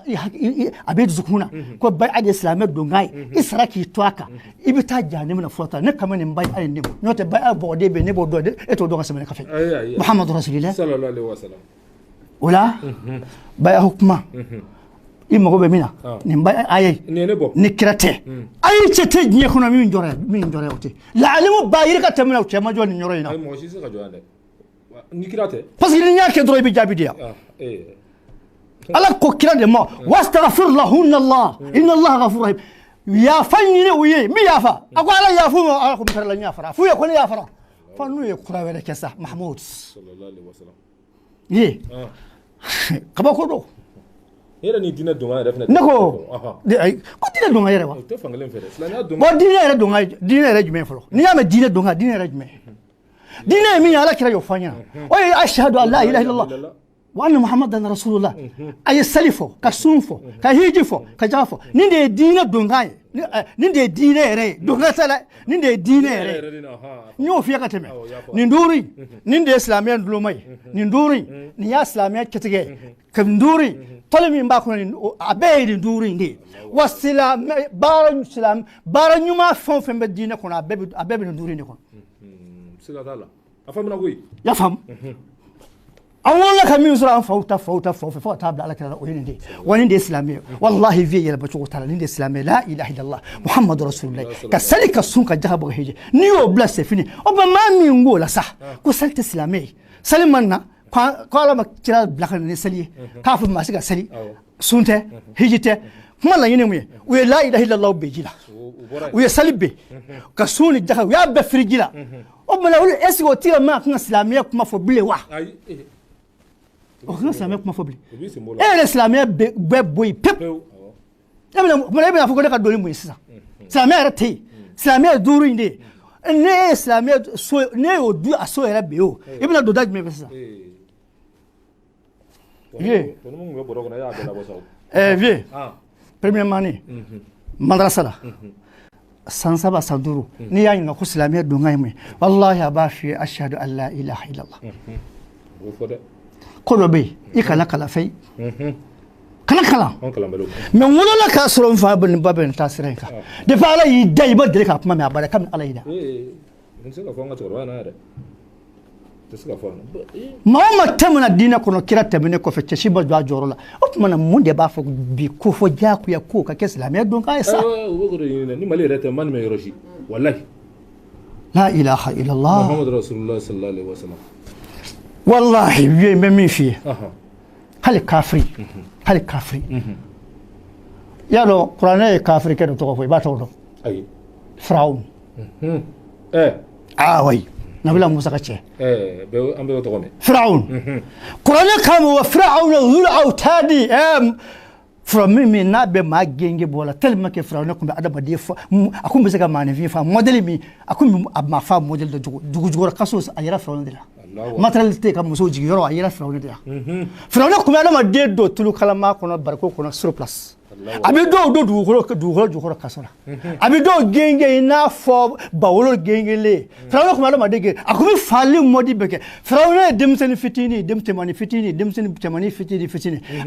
abed zukuna ko bai ade islamet dongai israki toaka ibita jani na fota ne kamane bai ade ne no te bai abode be ne bodo e to donga semene kafe muhammad rasulillah sallallahu alaihi wasallam wala bai hukuma imma go be mina ni bai ayay ni kirate ay cete nyi kuna min jore ote la alimu bayir ka temna o chema joni nyoro ina ay mo shi se ka joande ni kirate parce que ni nyake dro bi jabi dia ala ko kira de mo wastaghfir lahunna allah inna allah ghafurur rahim ya fanni wiye mi yafa ako ala yafu ala ko tar la nyafara fu ya ko ya fara fannu ye kura wala kessa mahmud sallallahu alaihi wasallam ye kaba ko do era ni dina donga refna nako de ay ko dina donga yere wa to fangalen fere islamia donga bo dina yere jume folo ni ama dina yere jume dina mi ala kira yo fanya o ashhadu an la ilaha illallah وأن محمد رسول الله أي سلفه كسنفه كهيجفه كجافه نندي دين دونغاي نندي دين ري دونغسلا نندي دين ري نيو فيا كتمه نندوري نندي إسلاميان دلومي نندوري نيا إسلاميان كتجي كندوري طلب من باكون عبيد ندوري ندي والسلام بارن يوم فهم في الدين كنا عبيد ندوري نكون سيدا الله أفهم نقول يفهم أولا كمين سرعان فوتا تابع على كذا وين دي وين دي إسلامي والله في يلا بتشوف تعالى دي إسلامي لا إله إلا الله محمد رسول الله كسلك السون كجاه بوهيج نيو بلاس فيني أبا ما مين ولا صح كسلت إسلامي سلمنا ko ala ma kira blaka ne sali ka fa masu ga sali sunte hijite kuma la yini mu we la ilaha illallah be jila we salibe ka suni jaka ya be frigila o mala wala esi o tira ma kan islamiyya kuma fo bile wa o kan islamiyya kuma fo bile l'islamiyya be boy pep mala fo ko ka doli mu sisa islamiyya rate islamiyya duru inde ne islamiyya so ne o du aso era be o ibna do dag me sisa vie vie premièrement madrasa la san saba san duru ni ya yin ko islamiyya do ngai mai wallahi abashi ashhadu an la ilaha illallah ko do be ikala kala fai kala mais wala la ka soro fa bin babin tasirin ka de fa ala yi dai ba de ka kuma me abada kam ala yi da Mama tamana dina kono kira tamene ko fecce shi ba joro la o kuma na mun de ba fa bi ko fo ja ku ya ko ka islamiyya don ka sa ni mali rata man me yoroshi wallahi la ilaha illallah muhammad rasulullah sallallahu alaihi wasallam wallahi bi me mi fi hal kafiri ya lo qur'ane kafiri ke do to ko ba to do ay firaun wai nabila musa kace be ambe to gome firaun qur'ane kam wa firaun dhul autadi from me na be ma genge bola telma ke firaun ko be adaba de fa akum be saka mane fi fa model mi akum ma fa model de dugu kaso ayira firaun dila matérialité kam muso jigi yoro ayira firaun dila firaun ko be adama de do tulu kala ma kono barko kono sur place abi do dugu kasora abi do genge ina fo bawolo genge le firaun ko ma de akumi fali modi beke firaun demsen fitini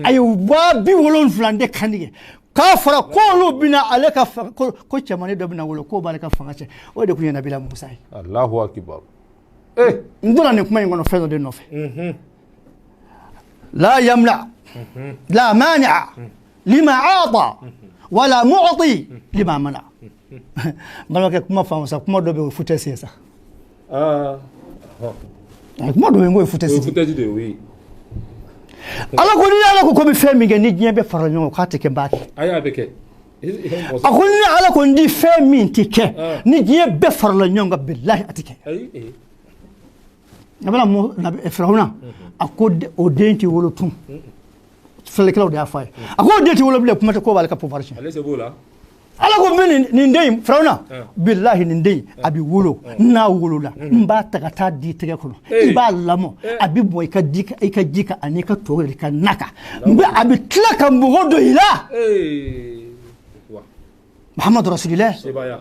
ay wa bi wolon flande kandige ka fara ko lo bina ale ka ko chamani do bina wolo ko bale ka fangache o de kunya nabila musa Allahu akbar ndona ne kuma ngono fedo de nofe la yamla la mani'a lima aata wala mu'ti lima mana malaka kuma famsa kuma do be futesi sa kuma do be ngo futesi de oui ala ko ni ala ko bi femi nge ni jembe fara nyo ka teke mbaki aya beke akuni ala ko ndi femi tike ni jembe fara nyo nga billahi atike nabala mo na firauna akode o denti wolo tum fele kala de afay akode denti wolo bile kuma ko bala ka pouvoir ale se bola ala ko min ni ndey firauna billahi ni ndey abi wolo na wolo la mba takata di tege kono iba lamo abi boy ka dika ay ka jika anika to ka naka mba abi tlaka mbodo ila muhammad rasulullah sebaya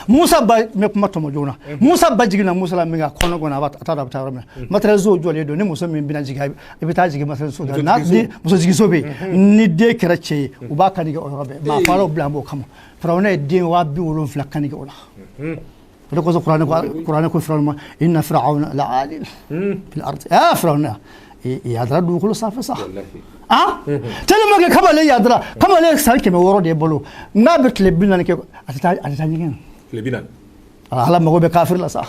musa ba me kuma to mojona musa ba jigina musa la minga kono gona ba atada ba me matral zo jole do ne musa min bina jiga ibi ta jigi matral so da na ni musa jigi so be ni de kerache u ba kanige o robe ma faro blambo kama farawne de wa bi wolon fla kanige o la ko zo qur'an ko farawna inna fir'auna la'alil fil ard farawna yadra du khulu safa sah tellement que kamale yadra kamale sarke me woro de bolo ngabet le binan ke atata ngen le binan ala mago be kafir la sah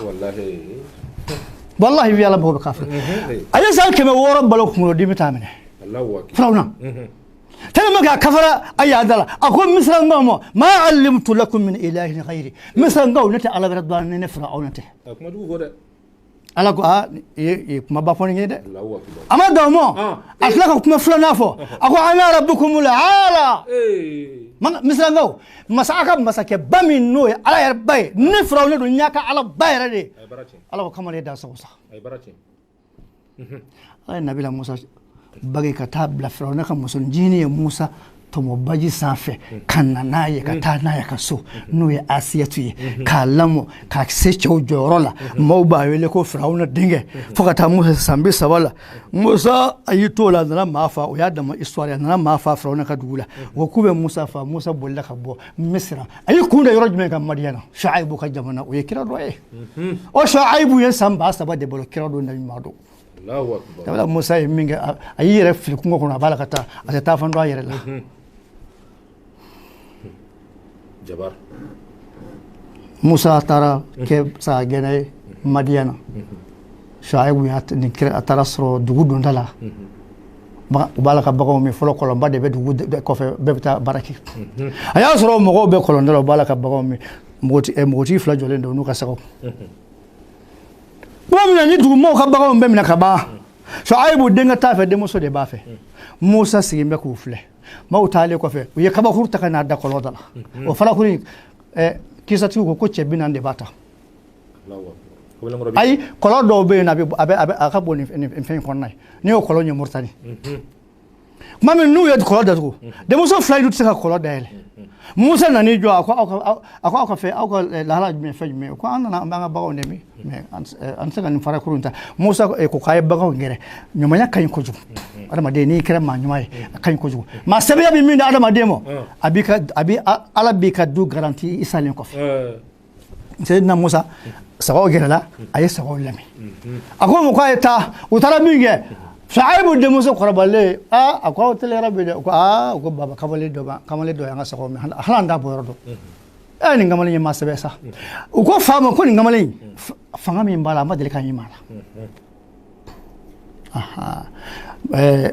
wallahi wi ala mago be kafir ala sarke me woro bolo ko di mitamene Allahu akbar farawna tellement que kafara ayadala akum misran ngamo ma allimtu lakum min ilahin ghairi misran ngaw nata ala radwan ne fir'aunate kuma du go de ala ko kuma ba foni ngede Allahu akbar ama dawmo aslaka kuma fulana fo ako ana rabbukumul ala man misra ngaw masake bami no ala yar bay ni frawle do nyaka ala bayra de ala ko kamale da sa ay barati ay nabila musa bagi ka tabla frawna ka musun jini musa to mo baji safe kanna naye ka ta naye ka so no ya asiyatu ka lamo ka se chow jorola mo ba wele ko frawna dinge fokata musa sambi sabala musa ayito la na mafa o ya da ma histoire na mafa frawna ka dula wo kube musa fa musa bolla ka bo misra ay kunda yoro jme ka madiana shaibu ka jamana o yekira do o shaibu yen samba saba de bolo kira do nabi mado Allahu akbar tabla musa minga ayire fil kungo kuna bala kata ata fando ayire la jabar musa tara ke sa gene madiana Shuaibu ya ni kira atarasro dugu dondala bala ka bagaw mi folo kolomba de be dugu de ko fe be ta baraki aya soro mo be kolondala bala ka bagaw mi moti fla jolen do nu ka sago wa mi ni dugu mo ka bagaw be mi na ka ba Shuaibu denga ta fe de muso de ba fe Musa sigimbe ku fle ma utale ko fe ye kaba hurta kana da kolodala o fala kuri kisati ko chebina de bata ay kolo do be na be aka boni fen konnay ni o kolo nyi murtani mami nu yed kolo da ko de muso fly du tsaka kolo da ele musa na ni jo ako fe ako la hala me fe me ko anna na nga bago ne mi me an saka ni fara kurunta musa ko kay bago ngere nyuma nya kan ko ju adama de ni kira ma nyuma kan ko ju ma sabe ya bi mi na adama de mo abi ala bi ka du garantie isalen ko fe Sayyidina Musa sago gerala ayi sago lami ako mo ko ta utara minge Shuaibu de Musa korabale ako tele rabbe de ko baba kamale do yanga sago mi halanda bordo ni ngamale ni masabe sa ko fama ko ni ngamale fanga mi mbala ma dele kan yimala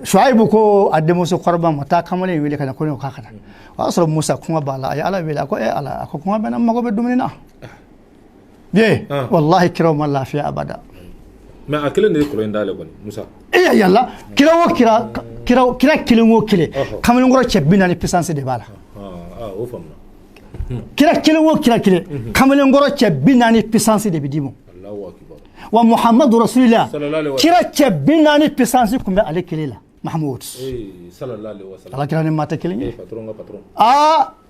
Shuaibu ko adde Musa korba mata kamale wele kana ko ne ka kana asro Musa kuma bala ay ala wele ko ala ko kuma bana mago be dumina Bien, wallahi kira ma lafiya abada. Mais akele ne ko ndale ko Musa. Yalla, kira kilingo kile. Kamel ngoro chebina ni puissance de bala. O famna. Kira kilingo kile. Kamel ngoro chebina ni puissance de bidimo. Allahu akbar. Wa Muhammadu Rasulullah. Kira chebina ni puissance kumbe ale kilela. Mahmoud. Sallallahu alaihi wasallam. Allah kira ni mata kilingi. Patron.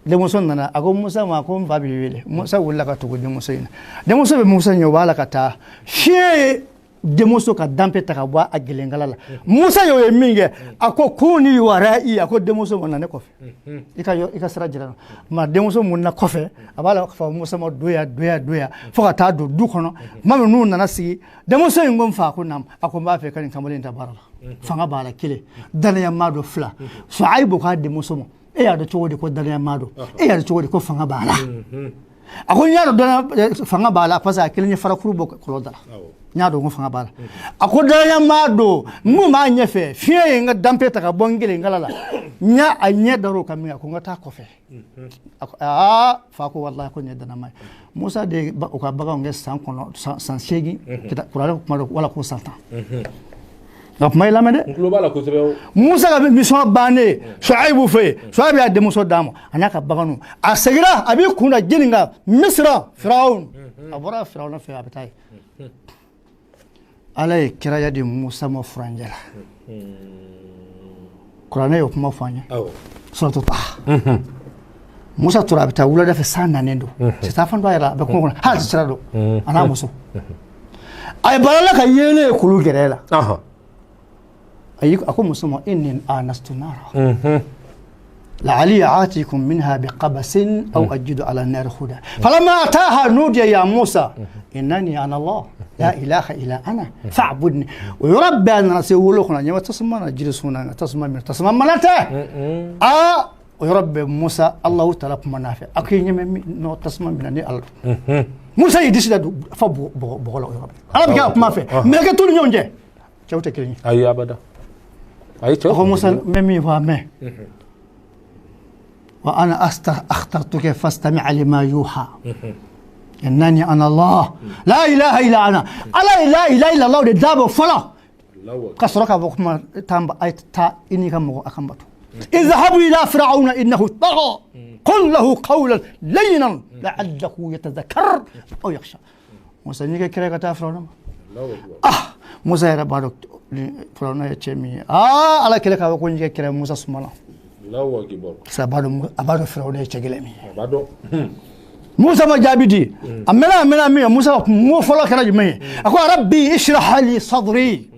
De Musa nana ako Musa ma ko babi wele Musa wala ka tugo de Musa ina de Musa be Musa nyo wala ka ta fie de Musa ka dampe ta ka bwa agelengala la Musa yo minge ako kuni warai ako de Musa wona ne kofe ika sara jira ma de Musa munna kofe abala fa Musa mo doya fo ka ta do du kono ma nu nana si de Musa ngom fa ko nam ako ba fe kan kamale ta barala fanga bala kile dana ya mado fla Shuaibu ka de Musa mo ya da cogo de ko dana mado ya da cogo de ko fanga bala ako nyaado dana fanga bala pasa kilnya fara kurbo ko dala nyaado ngo fanga bala ako dana mado mu ma nyefe fie nga dampe ta ka bongile ngalala nya anya daro kamia ko ngata ko fe fa ko wallahi ko nya dana mai Musa de ko baga nge san kono san shegi kita kurala ko wala ko santa Ngapmay lamede Musa ga mission bane Shuaibu fe Shuaibu ya de Musa damo anaka baganu asagira abi kuna jininga Misra Firaun abora Firaun fe abatai alay kira ya de Musa mo franjala Qur'an yo kuma fanya suratu Taha Musa turabita wula da fe sana nendo sitafan do ayra be ko ha tsirado ana muso ay balala ka yene kulu gerela أكون مسلم إني آنست نارا لعلي آتيكم منها بقبس أو أجد على النار هدى فلما أتاها نودي يا موسى إنني أنا الله لا إله إلا أنا فاعبدني ويربي أن نسيولوخنا يوم تسمى جلسونا تسمى مناته ويربي موسى الله تعالى منافع أكيد نو تسمى منني الله موسى يدش ده فبو بقوله يربي أنا بكاب ما في ما كتوني يونجه شو تكلني أي أبدا أخو موسى ممي فامه وأنا أخترتك فاستمع لما يوحى إنني أنا الله لا إله إلا أنا لا إله إلا الله دابو فلا كسرك أبوكما تام أي تا إني كم أكمبت اذهبوا إلى فرعون إنه طغى قل له قولا لينا لعله يتذكر أو يخشى موسى نيجي كذا كتا فرعون موسى يا رب فرعون يتشمي على كذا كوا كوني كذا موسى سمالا لا واجبار سبادو فرعون يتشجلمي موسى ما جابدي أمنا موسى مو فلا كذا جميع أقول ربي اشرح لي صدري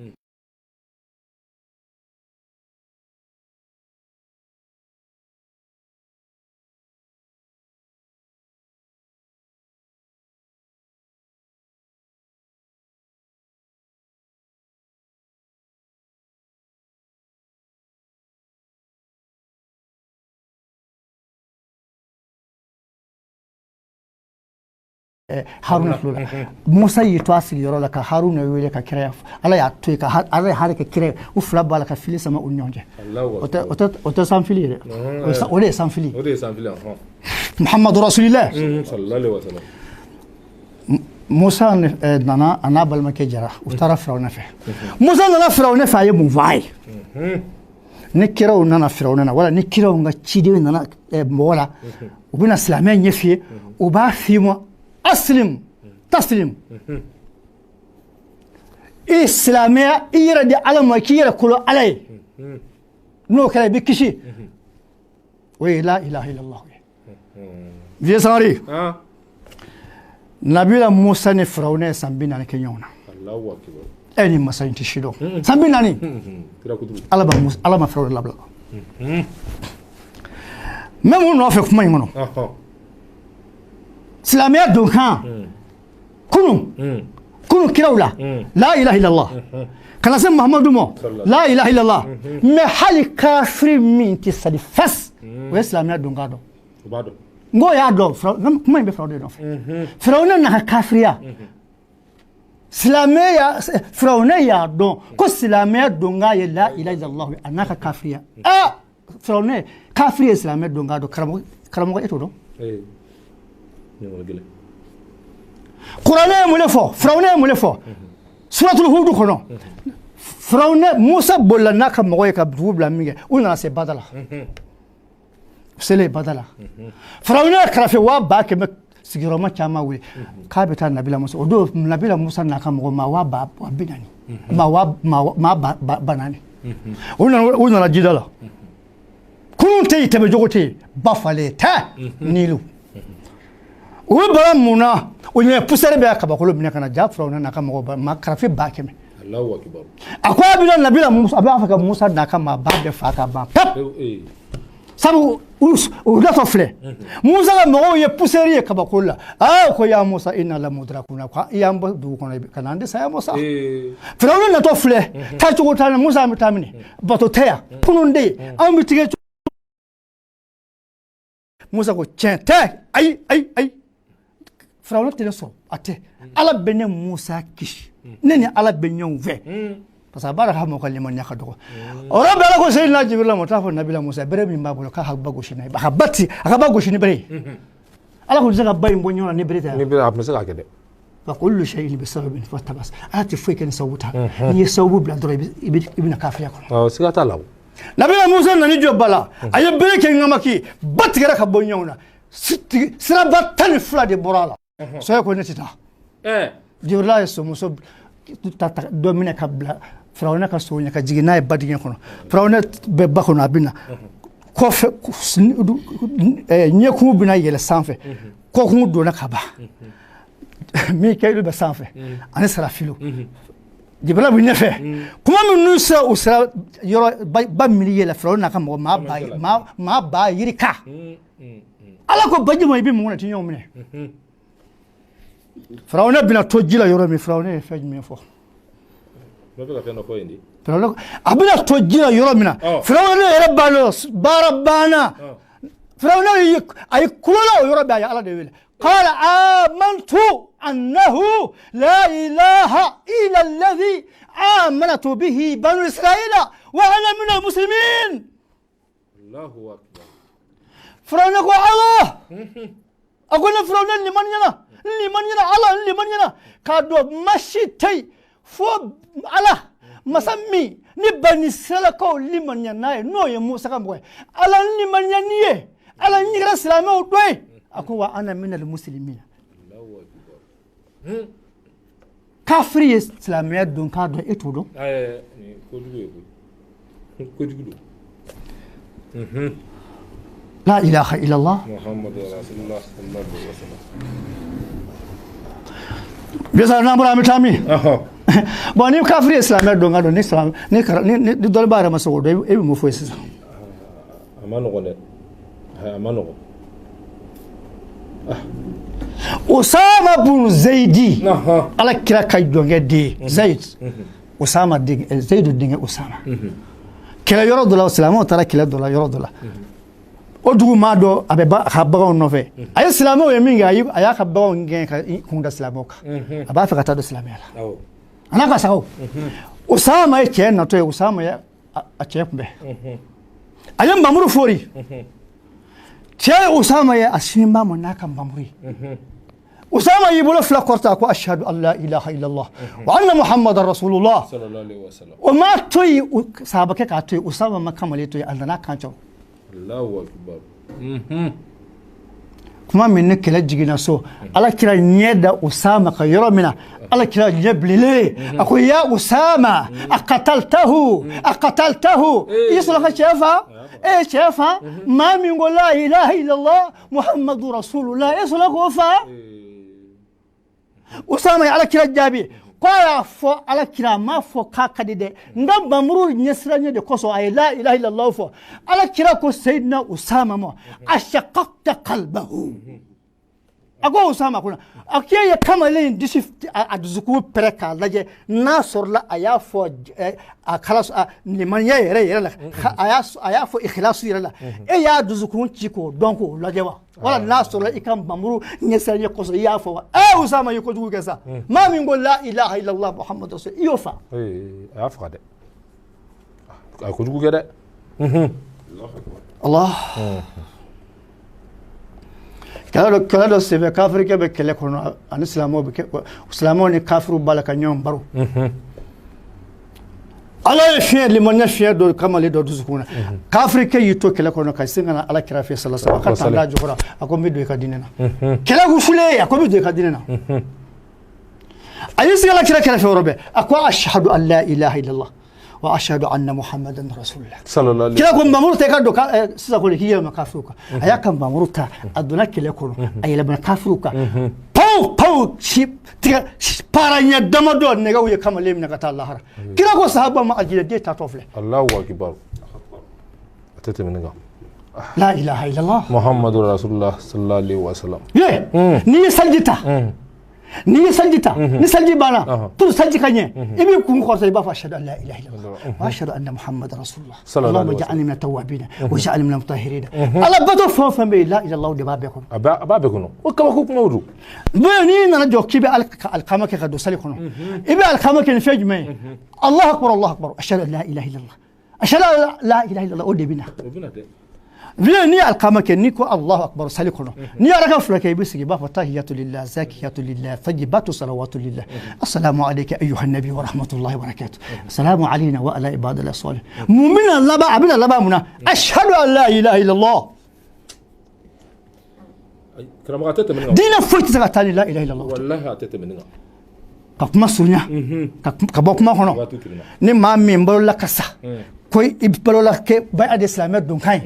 haruna flola musa yi to asili yoro la ka haruna wele ka kire ala ya to ka ala hare ka kire u fla bala ka fili sama unyonje ota san fili de o de san fili muhammadu rasulillah sallallahu alaihi wasallam musa nana anabal make jara u tara firawna fe musa nana firawna fa yebu vai ni kiraw nana firawna wala ni kiraw nga cide nana mola ubina islamiyya nyefi uba fimo aslim taslim islamiyya ira di alama kira kulo alai no kala bikishi wa la ilaha illallah vie sari nabila musa ni firawna sambina ni kenyona Allahu akbar eni masainti shido sambina ni alaba firawna labla même on fait comment ngono islamiyya dunkan kunu kirawla la ilaha illallah kana sem muhammadu mo la ilaha illallah me hali kafir min tisali fas wa islamiyya dunkado bado ngo ya do kuma be fraude do firawna na kafiriya islamiyya firawna ya do ko islamiyya dunga ya la ilaha illallah anaka kafiriya firawna kafiriya islamiyya dungado karamo eto do Qur'ane mulefo firawna mulefo suratul hud kono firawna musa bollana ka moy ka dubla minge una se badala sele badala firawna krafe wa ba ke sigiro ma chama wi ka beta nabila musa odo nabila musa na ka mo ma wa ba binani ma banani una la jidala kunun tay tabe jogote bafale ta nilu o bara muna o nye pusere be akaba ko lobina kana ja firawna na ka mo ba ma krafe ba ke me Allahu akbar akwa bila nabila musa aba afaka musa na ka ma ba be fa ka ba sabu uda tofle musa ga mo ye pusere ka ba ko la ko ya musa inna la mudrakuna ko ya mba du ko na kana ande sa musa firawna na tofle ta chugo ta musa mitamini bato teya kununde ambitige musa ko chente ay firawna tele so ate ala benen musa kish neni ala benyon ve parce que bara ha mo kalima nyaka do ora bela ko sey na jibril mo tafo nabila musa bere mi mabolo ka habba go shine ba habati akaba go shine bere ala ko zaga bay mbonyo na ne bere ta ni bere apna saka kede fa kullu shay'in bi sababin fatabas ati fay ken sawuta ni sawu bla do ibina kafiya ko sika talaw nabila musa nani jobala ay bere ke ngamaki batigara ka bonyo na sira batani fula de borala so ko netita jibril so muso tata domine kabla firawna ka sonya ka jigina e badigin kono firawna be bakono abina ko fe nyeku bina yele sanfe ko ku do na kaba mi kaylu be sanfe ani sara filo jibril bi nefe kuma min nusa usra yoro ba mi yele firawna ka mo ma ba yirika ala ko baji mo ibi mo na tinyo mine firawna bina tojila yoro mi firawna e fej mi fo firawna abina tojila yoro mina firawna e rabbalo barabana firawna ay kulo yoro ba ya ala de wele qala amantu annahu la ilaha illa alladhi amanatu bihi banu israila wa ana min almuslimin Allahu akbar firawna ko Allah akona firawna liman yana ala liman yana kado mashitai fo ala masami ni bani sala ko liman yana no ye musa ka boy ala liman yani ye ala nyigra salama o doy ako wa ana min al muslimin Allahu akbar kafiri islamiyya don ka do etudo ko dugo la ilaha illallah muhammadu rasulullah sallallahu alaihi wasallam bisa na mura mitami bon ni kafiri islamiyya don ngado ni islam ni dol bara maso do e mo fo sisa amano ko de amano ko Usama bin Zaidi ala kira kay donge de Zaid Usama de Zaid dinge Usama kila yoro dola salamu tara kila dola yoro dola o dugu maa dɔ a bɛ ka baganw nɔfɛ a ye silamɛw ye min kɛ a y'a ka baganw gɛn ka kun da silamɛw kan a b'a fɛ ka taa don silamɛya la a n'a ka sagaw Usama ye cɛ natɔ ye Usama ye a cɛ kunbɛn a ye Mamuru fori cɛ ye Usama ye a sini b'a ma n'a ka Mamuru ye Usama y'i bolo fila kɔrɔta ko ashhadu an la ilaha illallah wa anna muhammadan rasulullah o ma to yen sahabakɛ k'a to yen Usama ma kamalen to yen a nana kan cɔ Allahu akbar kuma min ne kɛlɛ jiginna so ala kira ɲɛ da Usama ka yɔrɔ min na ala kira ɲɛ bilenlen a ko ya Usama a qataltahu i sɔrɔ ka cɛ fa cɛ fa maa min ko la ilaha illallah muhammadu rasulullah e sɔrɔ k'o fa Usama ye ala kira jaabi ko a y'a fɔ ala kira m'a fɔ k'a ka di dɛ n ka Mamuru ɲɛsiranɲɛ de kosɔn a ye la ilaha illallah fɔ ala kira ko Seydina Usama ma ashaqaqta qalbahu a ko Usama kunna a k'e ye kamalen disi a dusukun pɛrɛ k'a lajɛ n'a sɔrɔla a y'a fɔ a kalas limaniya yɛrɛ la a y'a fɔ ikhlasu yɛrɛ la e y'a dusukun ci k'o dɔn k'o lajɛ wa wala n'a sɔrɔla i ka Mamuru ɲɛsiranɲɛ kosɔn i y'a fɔ wa Usama ye kojugu kɛ sa maa min ko la ilaha illallah muhammadu rasul i y'o fa a y'a faga dɛ a ye kojugu kɛ dɛ Allah kɛlɛ dɔ senfɛ kafirikɛ bɛ kɛlɛ kɔnɔ ani silamɛw ni kafiru b'a la ka ɲɔgɔn baro ala ye fiɲɛ limaniya fiɲɛ dɔ kamalen dɔ dusukun na kafirikɛ y'i to kɛlɛ kɔnɔ ka sin ka na ala kira fɛ sallallahu alaihi wasallam a ka tanda jukɔrɔ a ko n bɛ don i ka diinɛ na kɛlɛ wusulen a ko n bɛ don i ka diinɛ na a y'i sigi ala kira kɛrɛfɛ yɔrɔ bɛɛ a ko ashhadu an la ilaha illallah wa ashhadu anna muhammadan rasulullah sallallahu alaihi wasallam kira ko Mamuru ta ka don sisan ko k'i yɛlɛma kafiru kan a y'a ka Mamuru ta a donna kɛlɛ kɔnɔ a yɛlɛmana kafiru kan paw para ɲɛ damadɔ nɛgɛw ye kamalen minɛ ka taa lahara kira ko sahaba ma a jira den tatɔ filɛ Allahu akbar a tɛ tɛmɛ nin kan la ilaha illallah muhammadu rasulullah sallallahu alaihi wasallam n'i ye salji ta ni salji banna pour salji ka ɲɛ i b'i kun kɔrɔta i b'a fɔ ashhadu an la ilaha illallah wa ashhadu anna muhammadan rasulullah allahumma ja'alni min at-tawwabin wa ja'alni min al-mutahhirin ala bato fɛn o fɛn bɛ yen la ilaha illallah de b'a bɛɛ kɔnɔ a b'a bɛɛ kɔnɔ o kabako kumaw don n'i nana jɔ k'i bɛ alikama kɛ ka don sali kɔnɔ i bɛ alikama kɛ ni fɛn jumɛn ye allahu akbar ashhadu an la ilaha illallah ashhadu an la ilaha illallah o de bɛ na Viens ni alkama ke ni ko Allahu akbar sali kono ni araka fulake ibi sigi ba fatahiyatu lillah zakiyatu lillah tayyibatu salawatu lillah assalamu alayka ayyuhan nabiy wa rahmatullahi wa barakatuh assalamu alayna wa ala ibadillah salih mu'mina laba abina laba muna ashhadu an la ilaha illallah karama atete meninga dina futi saka tali la ilaha illallah wallahi atete meninga ka kuma sunya ka bɔ kuma kɔnɔ ni maa min balo la kasa ko i balo la ke bay'a de silamɛ don kan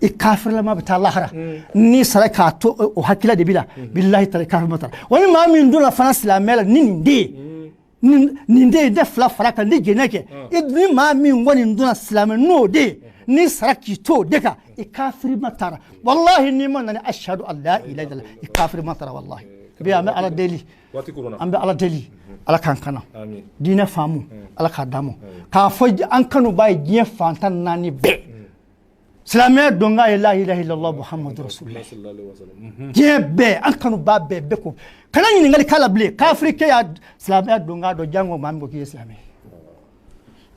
i kafirlama bɛ taa lahara ni sara k'a to o hakila de bi la billahi taala kafirma taala wani maa min donna fana silamɛ la ni nin de ye de fila fara kan ni jɛnɛ kɛ ni maa min kɔni donna silamɛ n'o de ye ni sara k'i to o de kan i kafirma taara wallahi ni ma nani ashhadu an la ilaha illallah i kafirma taara wallahi bi an bɛ ala deli an bɛ ala deli ala k'an kana diinɛ faamu ala k'a d'an ma k'a fɔ an kanu b'a ye diɲɛ fantan naani bɛɛ silamɛya dɔn k'a ye la ilaha illallah muhammadu rasulullah diɲɛ bɛɛ an kanu b'a bɛɛ ko kana ɲininkali k'a la bilen kafirikɛ y'a silamɛya dɔn k'a dɔn jango maa min ko k'i ye silamɛ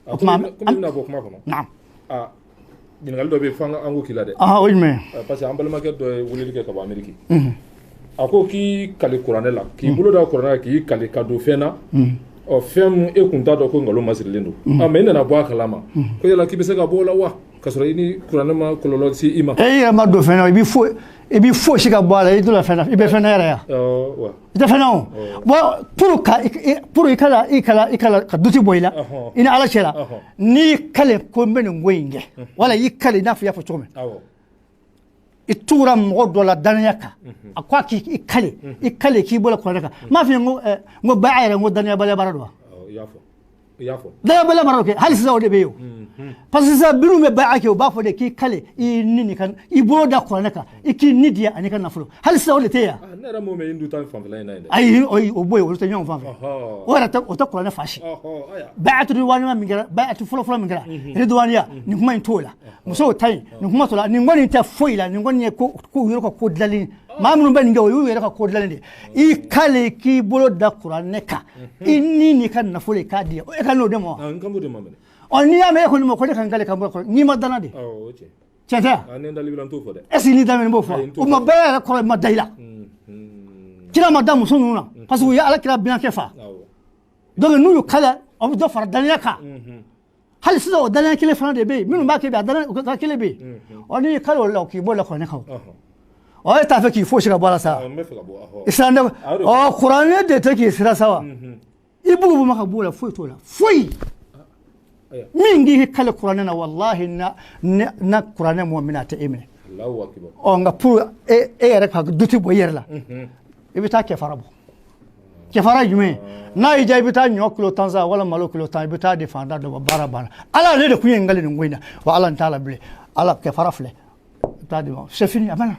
o kuma an bɛna bɔ kuma kɔnɔ naam ɲininkali dɔ bɛ yen fo an ko k'i la dɛ o ye jumɛn parce que an balimakɛ dɔ ye weleli kɛ ka bɔ Amérique a ko k'i kali kuranɛ la k'i bolo da kuranɛ la k'i kali ka don fɛn na ɔ fɛn min e kun t'a dɔn ko nkalon masirilen don mais i nana bɔ a kalama ko yala k'i bɛ se ka bɔ o la wa k'a sɔrɔ i ni kuranɛ ma kɔlɔlɔ se i ma e yɛrɛ ma don fɛn na i b'i fosi ka bɔ a la i donna fɛn na i bɛ fɛn na yɛrɛ yan i tɛ fɛn na o bon pour i kana ka duti bɔ i la i ni ala cɛ la n'i kale ko n bɛ nin ko in kɛ wala i kale i n'a fɔ i y'a fɔ cogo min i tugura mɔgɔ dɔ la danaya kan a ko k'i kale k'i bɔra kuranɛ kan m'a f'i ye n ko baara yɛrɛ n ko danaya baliya baara don wa da bala maroke hal sisan o de be yo parce que sisan binu bɛ baara kɛ u b'a fɔ de k'i kale i ni nin kan i bolo da kuranɛ kan i k'i ni diya ani ka nafolo hali sisan o de tɛ yan ayi o bɔ yen olu tɛ ɲɔgɔn fan fɛ o yɛrɛ o tɛ kuranɛ faasi bayatu ridwaniya min kɛra bayatu fɔlɔ min kɛra ridwaniya nin kuma in t'o la musow ta yen nin kuma t'o la nin kɔni tɛ foyi la nin kɔni ye ko u yɛrɛ ka ko dilanlen maa minnu bɛ nin kɛ o y'u yɛrɛ ka ko dilanlen de i kale k'i bolo da kuranɛ kan i ni nin ka nafolo i k'a di e ka n'o de ma wa n'i y'a mɛn e kɔni ma ko ne ka n kale ka bɔ kɔrɔ n'i ma danna de tiɲɛ tɛ yan est ce que n'i da n b'o fɔ o ma bɛɛ yɛrɛ kɔrɔ ma da i la kira ma da muso ninnu na parce que u ye ala kira binankɛ fa donc n'u y'u kale o bɛ dɔ fara daniya kan hali sisan o daniya kelen fana de bɛ yen minnu b'a kɛ bi a daniya kelen bɛ yen ɔ n'i y'i kale o la k'i bɔ o la kuranɛ kan o e t'a fɛ k'i fosi ka bɔ a la sa islam ɔ kuranɛ de tɛ k'i sira sa wa i bugu ma ka bɔ o la foyi t'o la foyi min k'i kale kuranɛ na walahi na kuranɛ mɔgɔ min a tɛ e minɛ ɔ nka pour e yɛrɛ ka duti bɔ i yɛrɛ la i bɛ taa kɛfara bɔ kɛfara jumɛn n'a y'i diya i bɛ taa ɲɔ kilo 10 san wala malo kilo 10 i bɛ taa di fanda dɔ ma baara banna ala ne de kun ye n kale nin ko in na wa ala nin t'a la bilen ala kɛfara filɛ i bɛ taa di ma c'est fini a banna